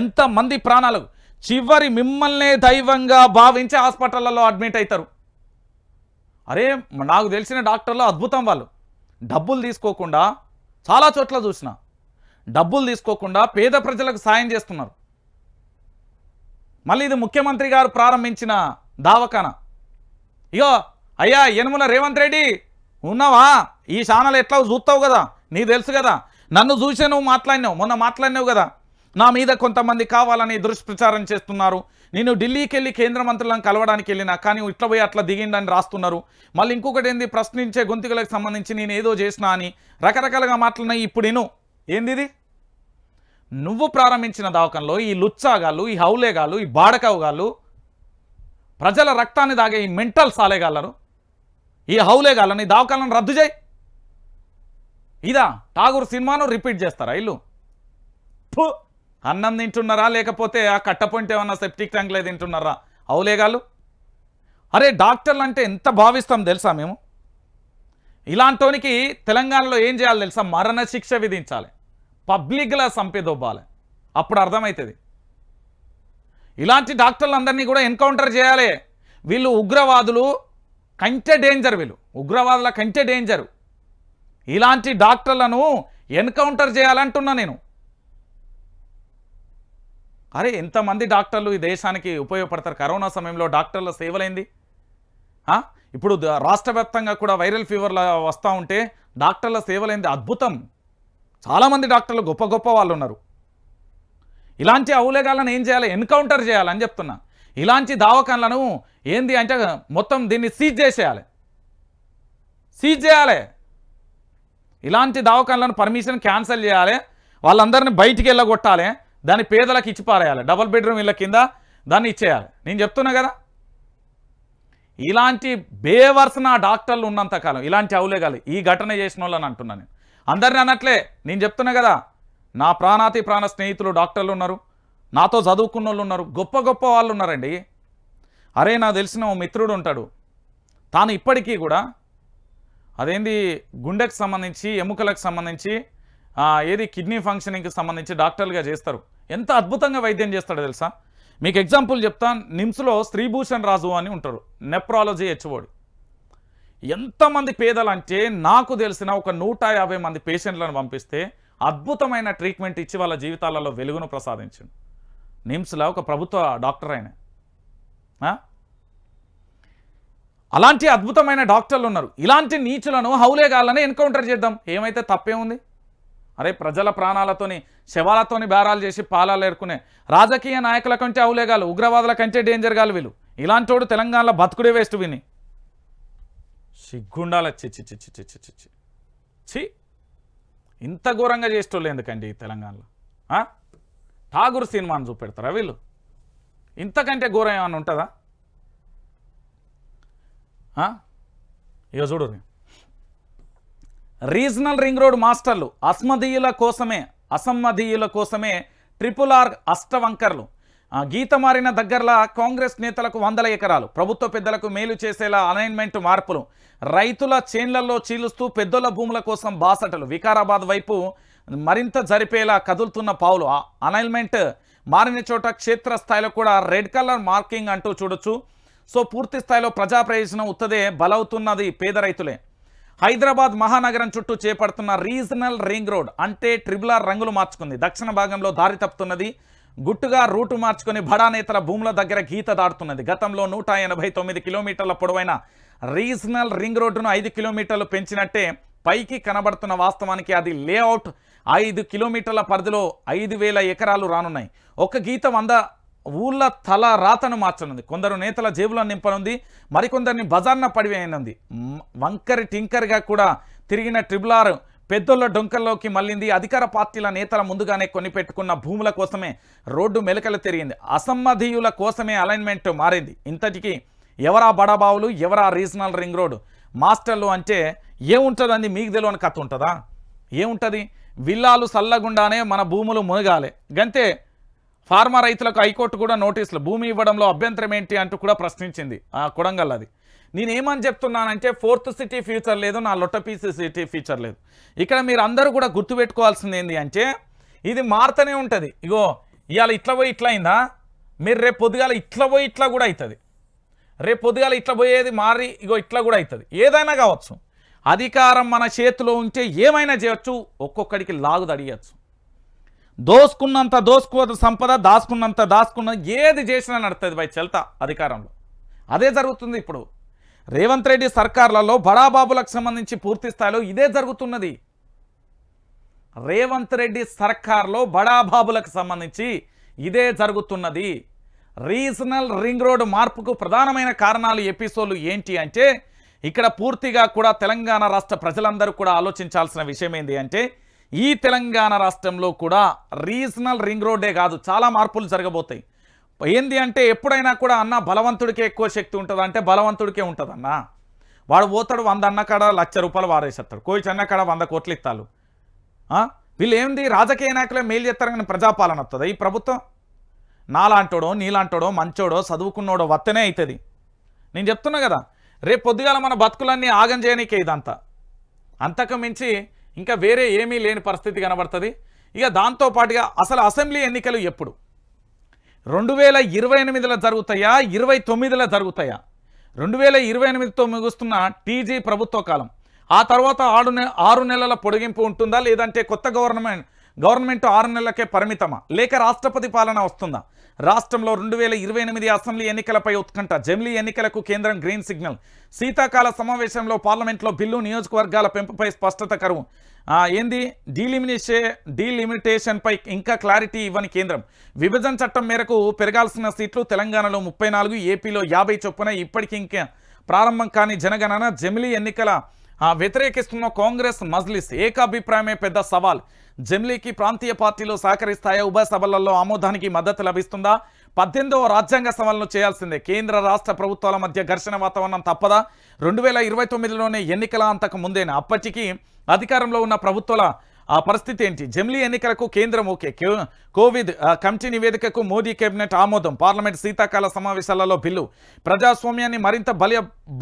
ఎంతమంది ప్రాణాలు చివరి మిమ్మల్నే దైవంగా భావించి హాస్పిటళ్లలో అడ్మిట్ అవుతారు. అరే నాకు తెలిసిన డాక్టర్లు అద్భుతం. వాళ్ళు డబ్బులు తీసుకోకుండా, చాలా చోట్ల చూసిన, డబ్బులు తీసుకోకుండా పేద ప్రజలకు సాయం చేస్తున్నారు. మళ్ళీ ఇది ముఖ్యమంత్రి గారు ప్రారంభించిన దవాఖాన. ఇగో అయ్యా యనమల రేవంత్ రెడ్డి ఉన్నావా? ఈ ఛానల్ ఎట్లా చూస్తావు కదా, నీకు తెలుసు కదా. నన్ను చూసే నువ్వు మాట్లాడినావు, మొన్న మాట్లాడినావు కదా. నా మీద కొంతమంది కావాలని దుష్ప్రచారం చేస్తున్నారు. నేను ఢిల్లీకి వెళ్ళి కేంద్ర మంత్రులను కలవడానికి వెళ్ళినా, కానీ ఇట్లా పోయి అట్లా దిగిండని రాస్తున్నారు. మళ్ళీ ఇంకొకటి ఏంది, ప్రశ్నించే గొంతుకులకు సంబంధించి నేను ఏదో చేసినా అని రకరకాలుగా మాట్లాడినా. ఇప్పుడు నేను ఏంది ఇది? నువ్వు ప్రారంభించిన దవాఖానలో ఈ లుచ్చాగాళ్ళు, ఈ హౌలేగాళ్ళు, ఈ బాడకావుగాళ్ళు, ప్రజల రక్తాన్ని దాగే ఈ మెంటల్ సాలేగాళ్ళను, ఈ హౌలేగాళ్ళని దవాఖానను రద్దు చేయి. ఇదా ఠాగూర్ సినిమాను రిపీట్ చేస్తారా ఇల్లు? అన్నం తింటున్నారా లేకపోతే ఆ కట్టపొంటి ఏమన్నా సెప్టిక్ ట్యాంక్లే తింటున్నారా అవులేగాళ్ళు? అరే డాక్టర్లు అంటే ఎంత భావిస్తాం తెలుసా మేము? ఇలాంటోనికి తెలంగాణలో ఏం చేయాలి తెలుసా? మరణ శిక్ష విధించాలి, పబ్లిక్లా సంపేదొబ్బాలి, అప్పుడు అర్థమవుతుంది. ఇలాంటి డాక్టర్లందరినీ కూడా ఎన్కౌంటర్ చేయాలి. వీళ్ళు ఉగ్రవాదులు కంటే డేంజర్, వీళ్ళు ఉగ్రవాదుల కంటే డేంజరు. ఇలాంటి డాక్టర్లను ఎన్కౌంటర్ చేయాలంటున్నా నేను. అరే ఎంతమంది డాక్టర్లు ఈ దేశానికి ఉపయోగపడతారు. కరోనా సమయంలో డాక్టర్ల సేవలైంది. ఇప్పుడు రాష్ట్ర వ్యాప్తంగా కూడా వైరల్ ఫీవర్లు వస్తూ ఉంటే డాక్టర్ల సేవలైంది అద్భుతం. చాలామంది డాక్టర్లు గొప్ప గొప్ప వాళ్ళు ఉన్నారు. ఇలాంటి అవులేగాళ్ళను ఏం చేయాలి? ఎన్కౌంటర్ చేయాలని చెప్తున్నా. ఇలాంటి దావకాన్లను ఏంది అంటే మొత్తం దీన్ని సీజ్ చేసేయాలి, సీజ్ చేయాలి. ఇలాంటి దావకాన్లను పర్మిషన్ క్యాన్సిల్ చేయాలి, వాళ్ళందరినీ బయటికి వెళ్ళగొట్టాలి, దాన్ని పేదలకు ఇచ్చి పారేయాలి, డబుల్ బెడ్రూమ్ ఇళ్ళ కింద దాన్ని ఇచ్చేయాలి. నేను చెప్తున్నా కదా, ఇలాంటి బేవర్సన డాక్టర్లు ఉన్నంతకాలం ఇలాంటి అవులేగాలి ఈ ఘటన చేసిన వాళ్ళని అంటున్నాను నేను. అందరిని అనట్లే, నేను చెప్తున్నా కదా, నా ప్రాణాతి ప్రాణ స్నేహితులు డాక్టర్లు ఉన్నారు, నాతో చదువుకున్న వాళ్ళు ఉన్నారు, గొప్ప గొప్ప వాళ్ళు ఉన్నారండి. అరే నాకు తెలిసిన ఓ మిత్రుడు ఉంటాడు, తాను ఇప్పటికీ కూడా అదేంది గుండెకు సంబంధించి ఎముకలకు సంబంధించి ఏది కిడ్నీ ఫంక్షనింగ్కి సంబంధించి డాక్టర్లుగా చేస్తారు. ఎంత అద్భుతంగా వైద్యం చేస్తాడో తెలుసా? మీకు ఎగ్జాంపుల్ చెప్తాను. నిమ్స్లో శ్రీభూషణ్ రాజు అని ఉంటారు, నెప్రాలజీ హెచ్ఓడి. ఎంతమంది పేదలు అంటే నాకు తెలిసిన ఒక 150 మంది పేషెంట్లను పంపిస్తే అద్భుతమైన ట్రీట్మెంట్ ఇచ్చి వాళ్ళ జీవితాలలో వెలుగును ప్రసాదించండి. నిమ్స్లో ఒక ప్రభుత్వ డాక్టర్ ఆయన. అలాంటి అద్భుతమైన డాక్టర్లు ఉన్నారు. ఇలాంటి నీచులను హౌలేగాళ్ళని ఎన్కౌంటర్ చేద్దాం, ఏమైతే తప్పేముంది? అరే ప్రజల ప్రాణాలతోని శవాలతోని బేరాలు చేసి పాలాలు ఏరుకునే రాజకీయ నాయకుల కంటే అవులేగాలు, ఉగ్రవాదుల కంటే డేంజర్ గాలు వీళ్ళు. ఇలాంటోడు తెలంగాణలో బతుకుడే వేస్ట్ విని సిగ్గుండాల. చి ఇంత ఘోరంగా చేసేటోళ్ళు ఎందుకండి తెలంగాణలో? ఠాగూర్ సినిమాను చూపెడతారా వీళ్ళు? ఇంతకంటే ఘోరం ఏమన్నా ఉంటుందా? ఇక చూడు, రీజనల్ రింగ్ రోడ్ మాస్టర్లు అసమ్మధీయుల కోసమే RRR అష్టవంకర్లు. గీత మారిన దగ్గరలా కాంగ్రెస్ నేతలకు 100 ఎకరాలు, ప్రభుత్వ పెద్దలకు మేలు చేసేలా అలైన్మెంట్ మార్పులు, రైతుల చేన్లలో చీలుస్తూ పెద్దల భూముల కోసం బాసటలు, వికారాబాద్ వైపు మరింత జరిపేలా కదులుతున్న పావులు. అలైన్మెంట్ మారిన చోట క్షేత్రస్థాయిలో కూడా రెడ్ కలర్ మార్కింగ్ అంటూ చూడొచ్చు. సో పూర్తి స్థాయిలో ప్రజా ప్రయోజనం ఉత్తదే బలవుతున్నది పేద రైతులే. హైదరాబాద్ మహానగరం చుట్టూ చేపడుతున్న రీజనల్ రింగ్ రోడ్ అంటే RRR రంగులు మార్చుకుంది. దక్షిణ భాగంలో దారి తప్పుతున్నది, గుట్టుగా రూటు మార్చుకొని బడా నేతల భూముల దగ్గర గీత దాటుతున్నది. గతంలో 189 కిలోమీటర్ల పొడవైన రీజనల్ రింగ్ రోడ్డును 5 కిలోమీటర్లు పెంచినట్టే పైకి కనబడుతున్న వాస్తవానికి అది లేఅవుట్ 5 కిలోమీటర్ల పరిధిలో 5000 ఎకరాలు రానున్నాయి. ఒక గీత 100 ఊళ్ళ తల రాతను మార్చనుంది. కొందరు నేతల జేబులను నింపనుంది, మరికొందరిని బజార్న పడివేయనుంది. వంకరి టింకర్గా కూడా తిరిగిన RRR పెద్దోళ్ళ డొంకల్లోకి మళ్ళింది. అధికార పార్టీల నేతల ముందుగానే కొనిపెట్టుకున్న భూముల కోసమే రోడ్డు మెలకలు తిరిగింది. అసమ్మధీయుల కోసమే అలైన్మెంట్ మారింది. ఇంతటికి ఎవరా బడాబావులు, ఎవరా రీజనల్ రింగ్ రోడ్ మాస్టర్లు అంటే ఏముంటుందండి? మీకు తెలియని కథ ఉంటుందా? ఏముంటుంది? విల్లాలు సల్లగుండానే మన భూములు మునగాలి గంతే. ఫార్మా రైతులకు హైకోర్టు కూడా నోటీసులు, భూమి ఇవ్వడంలో అభ్యంతరం ఏంటి అంటూ కూడా ప్రశ్నించింది కొడంగల్. నేనేమని చెప్తున్నానంటే 4th సిటీ ఫ్యూచర్ లేదు, నా లొట్టపీసీ సిటీ ఫ్యూచర్ లేదు. ఇక్కడ మీరు అందరూ కూడా గుర్తుపెట్టుకోవాల్సింది ఏంటి అంటే ఇది మారుతూనే ఉంటుంది. ఇగో ఇవాళ ఇట్లా పోయి ఇట్లా అయిందా, మీరు రేపు పొద్దుగాల ఇట్లా పోయి ఇట్లా కూడా అవుతుంది, రేపు పొద్దుగాల ఇట్లా పోయేది మారి ఇగో ఇట్లా కూడా అవుతుంది. ఏదైనా కావచ్చు, అధికారం మన చేతిలో ఉంటే ఏమైనా చేయొచ్చు, ఒక్కొక్కడికి లాగు తడియచ్చు. దోసుకున్నంత దోసుకోదు సంపద, దాచుకున్నంత దాచుకున్నది, ఏది చేసినా నడుతుంది బై చెల్తా అధికారంలో. అదే జరుగుతుంది ఇప్పుడు రేవంత్ రెడ్డి సర్కార్లలో. బడాబాబులకు సంబంధించి పూర్తి స్థాయిలో ఇదే జరుగుతున్నది. రేవంత్ రెడ్డి సర్కార్లో బడాబాబులకు సంబంధించి ఇదే జరుగుతున్నది. రీజనల్ రింగ్ రోడ్ మార్పుకు ప్రధానమైన కారణాలు ఎపిసోడ్లు ఏంటి అంటే ఇక్కడ పూర్తిగా కూడా తెలంగాణ రాష్ట్ర ప్రజలందరూ కూడా ఆలోచించాల్సిన విషయం ఏంటి అంటే ఈ తెలంగాణ రాష్ట్రంలో కూడా రీజనల్ రింగ్ రోడ్డే కాదు, చాలా మార్పులు జరగబోతాయి. ఏంది అంటే ఎప్పుడైనా కూడా అన్న బలవంతుడికే ఎక్కువ శక్తి ఉంటుంది అంటే బలవంతుడికే ఉంటుంది అన్న. వాడు పోతాడు 100 అన్న కాడ 1,00,000 రూపాయలు వారేసేస్తాడు, కోయి అన్న కాడ 100 కోట్లు ఇస్తాడు. వీళ్ళు ఏంది రాజకీయ నాయకులే మేలు చేస్తారు కానీ ప్రజాపాలన వస్తుందా ఈ ప్రభుత్వం? నాలాంటోడో నీలాంటోడో మంచోడో చదువుకున్నోడో వత్తనే అవుతుంది. నేను చెప్తున్నా కదా, రేపు పొద్దుగాల మన బతుకులన్నీ ఆగం చేయనీకే ఇదంతా. అంతకు మించి ఇంకా వేరే ఏమీ లేని పరిస్థితి కనబడుతుంది. ఇక దాంతోపాటుగా అసలు అసెంబ్లీ ఎన్నికలు ఎప్పుడు 2028లో జరుగుతాయా 29లో జరుగుతాయా? 2028తో ముగుస్తున్న టీజీ ప్రభుత్వ కాలం. ఆ తర్వాత 6 నెలల పొడిగింపు ఉంటుందా, లేదంటే కొత్త గవర్నమెంట్ 6 నెలలకే పరిమితమా, లేక రాష్ట్రపతి పాలన వస్తుందా? రాష్ట్రంలో 2028 అసెంబ్లీ ఎన్నికలపై ఉత్కంఠ. జమిలీ ఎన్నికలకు కేంద్రం గ్రీన్ సిగ్నల్. శీతాకాల సమావేశంలో పార్లమెంట్లో బిల్లు, నియోజకవర్గాల పెంపుపై స్పష్టత కరువు. ఏంది డీలిమిటేషన్పై ఇంకా క్లారిటీ ఇవ్వని కేంద్రం. విభజన చట్టం మేరకు పెరగాల్సిన సీట్లు తెలంగాణలో 34, ఏపీలో 50 చొప్పున. ఇప్పటికీ ఇంకా ప్రారంభం కాని జనగణన. జమిలీ ఎన్నికల వ్యతిరేకిస్తున్న కాంగ్రెస్, మజ్లిస్ ఏకాభిప్రాయమే పెద్ద సవాల్. జమిలీకి ప్రాంతీయ పార్టీలు సహకరిస్తాయా? ఉభయ సభలలో ఆమోదానికి మద్దతు లభిస్తుందా? 18వ రాజ్యాంగ సవరణలు చేయాల్సిందే. కేంద్ర రాష్ట్ర ప్రభుత్వాల మధ్య ఘర్షణ వాతావరణం తప్పదా? 2029లోనే ఎన్నికల అంతకు ముందేనా? అప్పటికి అధికారంలో ఉన్న ప్రభుత్వాల పరిస్థితి ఏంటి? జమిలీ ఎన్నికలకు కేంద్రం ఓకే. కోవిడ్ కమిటీ నివేదికకు మోదీ కేబినెట్ ఆమోదం. పార్లమెంట్ శీతాకాల సమావేశాలలో బిల్లు. ప్రజాస్వామ్యాన్ని మరింత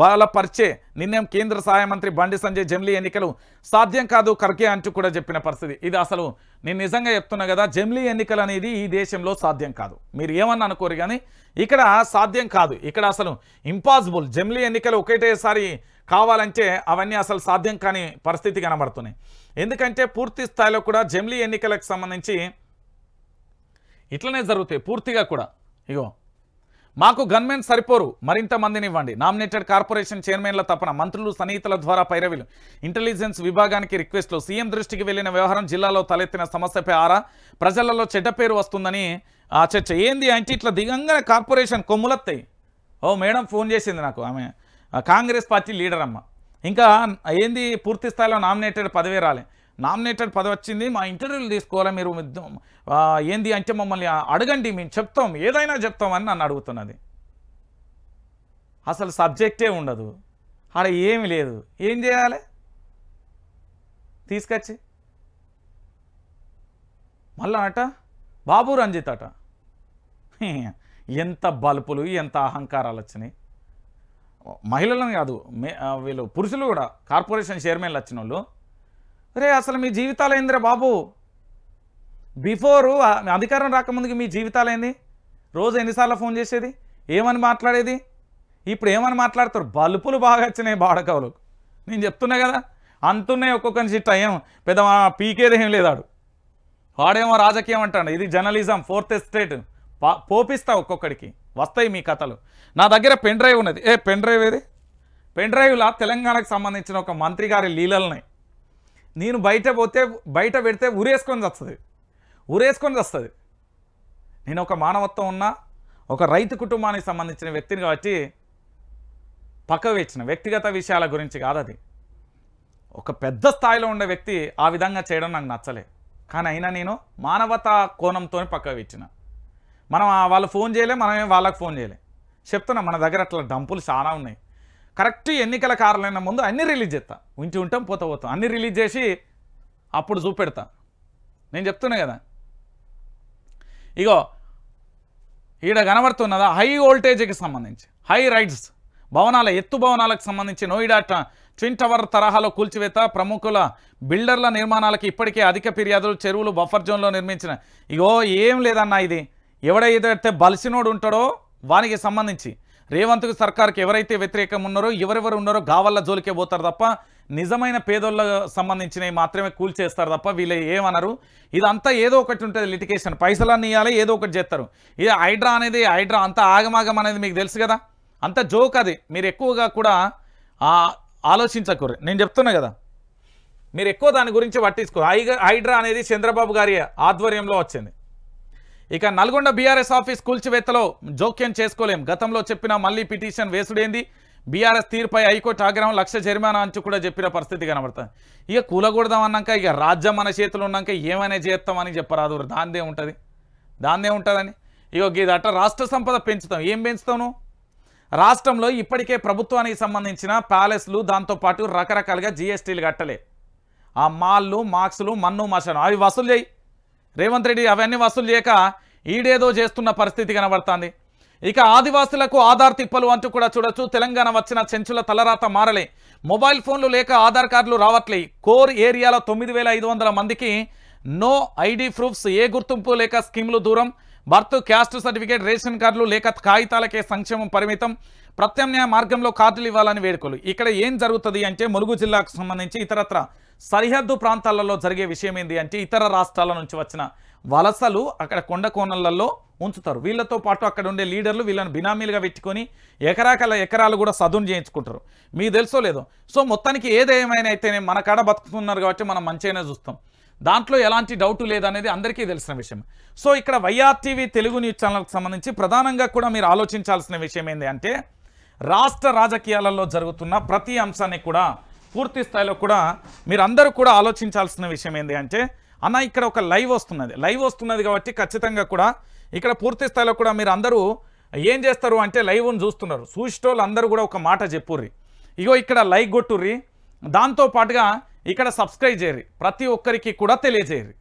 బలపరిచే నిర్ణయం. కేంద్ర సహాయ మంత్రి బండి సంజయ్ జమిలీ ఎన్నికలు సాధ్యం కాదు ఖర్గే అంటూ కూడా చెప్పిన పరిస్థితి. ఇది అసలు నేను నిజంగా చెప్తున్నా కదా, జమిలీ ఎన్నికలు అనేది ఈ దేశంలో సాధ్యం కాదు. మీరు ఏమన్నా అనుకోరు కానీ ఇక్కడ సాధ్యం కాదు. ఇక్కడ అసలు ఇంపాసిబుల్. జమిలీ ఎన్నికలు ఒకటేసారి కావాలంటే అవన్నీ అసలు సాధ్యం కాని పరిస్థితి కనబడుతున్నాయి. ఎందుకంటే పూర్తి స్థాయిలో కూడా జమిలీ ఎన్నికలకు సంబంధించి ఇట్లనే జరుగుతాయి పూర్తిగా కూడా. ఇగో మాకు గన్మెన్ సరిపోరు, మరింత మందిని ఇవ్వండి. నామినేటెడ్ కార్పొరేషన్ చైర్మన్ల తపన. మంత్రులు సన్నిహితుల ద్వారా పైరవీలు. ఇంటెలిజెన్స్ విభాగానికి రిక్వెస్ట్లు. సీఎం దృష్టికి వెళ్లిన వ్యవహారం. జిల్లాలో తలెత్తిన సమస్యపై ఆరా. ప్రజలలో చెడ్డ పేరు వస్తుందని చర్చ. ఏంది అంటే ఇట్లా దిగంగానే కార్పొరేషన్ కొమ్ములత్తాయి. ఓ మేడం ఫోన్ చేసింది నాకు, ఆమె కాంగ్రెస్ పార్టీ లీడర్ అమ్మ. ఇంకా ఏంది పూర్తి స్థాయిలో నామినేటెడ్ పదవే రాలే. నామినేటెడ్ పదవి వచ్చింది, మా ఇంటర్వ్యూలు తీసుకోవాలా మీరు, ఏంది అంటే మమ్మల్ని అడగండి మేము చెప్తాం, ఏదైనా చెప్తామని నన్ను అడుగుతున్నది. అసలు సబ్జెక్టే ఉండదు ఆడ, ఏమి లేదు. ఏం చేయాలి? తీసుకొచ్చి మళ్ళా అట బాబు రంజిత్ అట. ఎంత బలుపులు, ఎంత అహంకారాలు వచ్చినాయి. మహిళలను కాదు, వీళ్ళు పురుషులు కూడా కార్పొరేషన్ చైర్మన్లు వచ్చిన వాళ్ళు. రే అసలు మీ జీవితాలు ఏందిరా బాబు? బిఫోరు అధికారం రాకముందుకి మీ జీవితాలు ఏంది? రోజు ఎన్నిసార్లు ఫోన్ చేసేది, ఏమని మాట్లాడేది? ఇప్పుడు ఏమని మాట్లాడతారు? బలుపులు బాగా వచ్చినాయి బాడకవులు. నేను చెప్తున్నా కదా, అంతున్నాయి ఒక్కొక్కరి చిట్ట. ఏం పెద్ద పీకేది ఏం లేదాడు. వాడేమో రాజకీయం అంటాడు, ఇది జర్నలిజం, ఫోర్త్ ఎస్టేట్. పోపిస్తా ఒక్కొక్కడికి, వస్తాయి మీ కథలు. నా దగ్గర పెన్ డ్రైవ్ ఉన్నది. పెన్ డ్రైవ్ ఏది? పెన్ డ్రైవ్లా తెలంగాణకు సంబంధించిన ఒక మంత్రి గారి లీలల్ని నేను బయట పెడితే ఊరేసుకొని వస్తుంది. నేను ఒక మానవత్వం ఉన్న ఒక రైతు కుటుంబానికి సంబంధించిన వ్యక్తిని కాబట్టి పక్కకు వచ్చిన వ్యక్తిగత విషయాల గురించి కాదు. అది ఒక పెద్ద స్థాయిలో ఉండే వ్యక్తి ఆ విధంగా చేయడం నాకు నచ్చలే. కానీ అయినా నేను మానవతా కోణంతో పక్కకు వచ్చిన. మనం వాళ్ళు ఫోన్ చేయలే, మనమే వాళ్ళకి ఫోన్ చేయలే. చెప్తున్నా మన దగ్గర అట్లా డంపులు చాలా ఉన్నాయి. కరెక్ట్ ఎన్నికల కారణమైన ముందు అన్నీ రిలీజ్ చేస్తా. ఉంటాం పోతాం అన్నీ రిలీజ్ చేసి అప్పుడు చూపెడతా. నేను చెప్తున్నా కదా, ఇగో ఈడ కనబడుతున్నదా హై వోల్టేజ్కి సంబంధించి హై రైట్స్ భవనాల ఎత్తు భవనాలకు సంబంధించి నోయిడా ట్విన్ టవర్ తరహాలో కూల్చివేత. ప్రముఖుల బిల్డర్ల నిర్మాణాలకి ఇప్పటికే అధిక ఫిర్యాదులు. చెరువులు బఫర్ జోన్లో నిర్మించిన. ఇగో ఏం లేదన్నా, ఇది ఎవడైతే బలిసినోడు ఉంటాడో వానికి సంబంధించి రేవంత్ సర్కార్కి ఎవరైతే వ్యతిరేకం ఉన్నారో ఎవరెవరు ఉన్నారో గావల్ల జోలికే పోతారు తప్ప నిజమైన పేదోళ్ళకు సంబంధించినవి మాత్రమే కూల్చేస్తారు తప్ప వీళ్ళు ఏమన్నారు. ఇదంతా ఏదో ఒకటి ఉంటుంది లిటికేషన్, పైసలన్నీ ఇవ్వాలి, ఏదో ఒకటి చేస్తారు. ఇది హైడ్రా అంతా ఆగమాగం అనేది మీకు తెలుసు కదా, అంత జోక్ అది. మీరు ఎక్కువగా కూడా ఆలోచించకూరు. నేను చెప్తున్నా కదా, మీరు ఎక్కువ దాని గురించి పట్టించుకోరు. హైడ్రా అనేది చంద్రబాబు గారి ఆధ్వర్యంలో వచ్చింది. ఇక నల్గొండ బీఆర్ఎస్ ఆఫీస్ కూల్చివేతలో జోక్యం చేసుకోలేం. గతంలో చెప్పిన మళ్ళీ పిటిషన్ వేసుడేంది? బీఆర్ఎస్ తీరుపై హైకోర్టు ఆగ్రహం. 1,00,000 జరిమానా అంచు కూడా చెప్పిన పరిస్థితి కనబడుతుంది. ఇక కూలగొడదాం అన్నాక ఇక రాజ్యం మన చేతులు ఉన్నాక ఏమైనా చేస్తామని చెప్పరాదు. దాందే ఉంటుందని. ఇక ఇదట రాష్ట్ర సంపద పెంచుతాం. ఏం పెంచుతావు? రాష్ట్రంలో ఇప్పటికే ప్రభుత్వానికి సంబంధించిన ప్యాలెస్లు దాంతోపాటు రకరకాలుగా జీఎస్టీలు కట్టలే. ఆ మాల్లు మార్క్స్లు మన్ను మషను అవి వసూలు చేయి. రేవంత్ రెడ్డి అవన్నీ వసూలు చేయక ఈడేదో చేస్తున్న పరిస్థితి కనబడుతుంది. ఇక ఆదివాసులకు ఆధార్ తిప్పలు అంటూ కూడా చూడొచ్చు. తెలంగాణ వచ్చిన చెంచుల తలరాత మారలే. మొబైల్ ఫోన్లు లేక ఆధార్ కార్డులు రావట్లే. కోర్ ఏరియాలో 9,500 మందికి నో ఐడి ప్రూఫ్స్, ఏ గుర్తింపు లేక స్కీములు దూరం. బర్త్, క్యాస్ట్ సర్టిఫికేట్, రేషన్ కార్డులు లేక కాగితాలకే సంక్షేమం పరిమితం. ప్రత్యామ్నాయ మార్గంలో కార్డులు ఇవ్వాలని వేడుకలు. ఇక్కడ ఏం జరుగుతుంది అంటే ములుగు జిల్లాకు సంబంధించి ఇతరత్ర సరిహద్దు ప్రాంతాలలో జరిగే విషయం ఏంటి అంటే ఇతర రాష్ట్రాల నుంచి వచ్చిన వలసలు అక్కడ కొండ కోణలలో ఉంచుతారు. వీళ్ళతో పాటు అక్కడ ఉండే లీడర్లు వీళ్ళని బినామీలుగా పెట్టుకొని ఎకరాలు కూడా సదును చేయించుకుంటారు. మీకు తెలుసో లేదో. సో మొత్తానికి ఏదేమైనా అయితేనే మన కాడ బతుకుతున్నారు కాబట్టి మనం మంచిగానే చూస్తాం. దాంట్లో ఎలాంటి డౌట్ లేదనేది అందరికీ తెలిసిన విషయం. సో ఇక్కడ వైఆర్టీవీ తెలుగు న్యూస్ ఛానల్కి సంబంధించి ప్రధానంగా కూడా మీరు ఆలోచించాల్సిన విషయం ఏంటి అంటే రాష్ట్ర రాజకీయాలలో జరుగుతున్న ప్రతి అంశాన్ని కూడా పూర్తి స్థాయిలో కూడా మీరందరూ కూడా ఆలోచించాల్సిన విషయం ఏంటి అంటే అన్న ఇక్కడ ఒక లైవ్ వస్తున్నది కాబట్టి ఖచ్చితంగా కూడా ఇక్కడ పూర్తి స్థాయిలో కూడా మీరు అందరూ ఏం చేస్తారు అంటే లైవ్ను చూస్తున్నారు. చూసేటోళ్ళు అందరూ కూడా ఒక మాట చెప్పుర్రి. ఇగో ఇక్కడ లైక్ కొట్టుర్రి, దాంతోపాటుగా ఇక్కడ సబ్స్క్రైబ్ చేయరు, ప్రతి ఒక్కరికి కూడా తెలియజేయరు.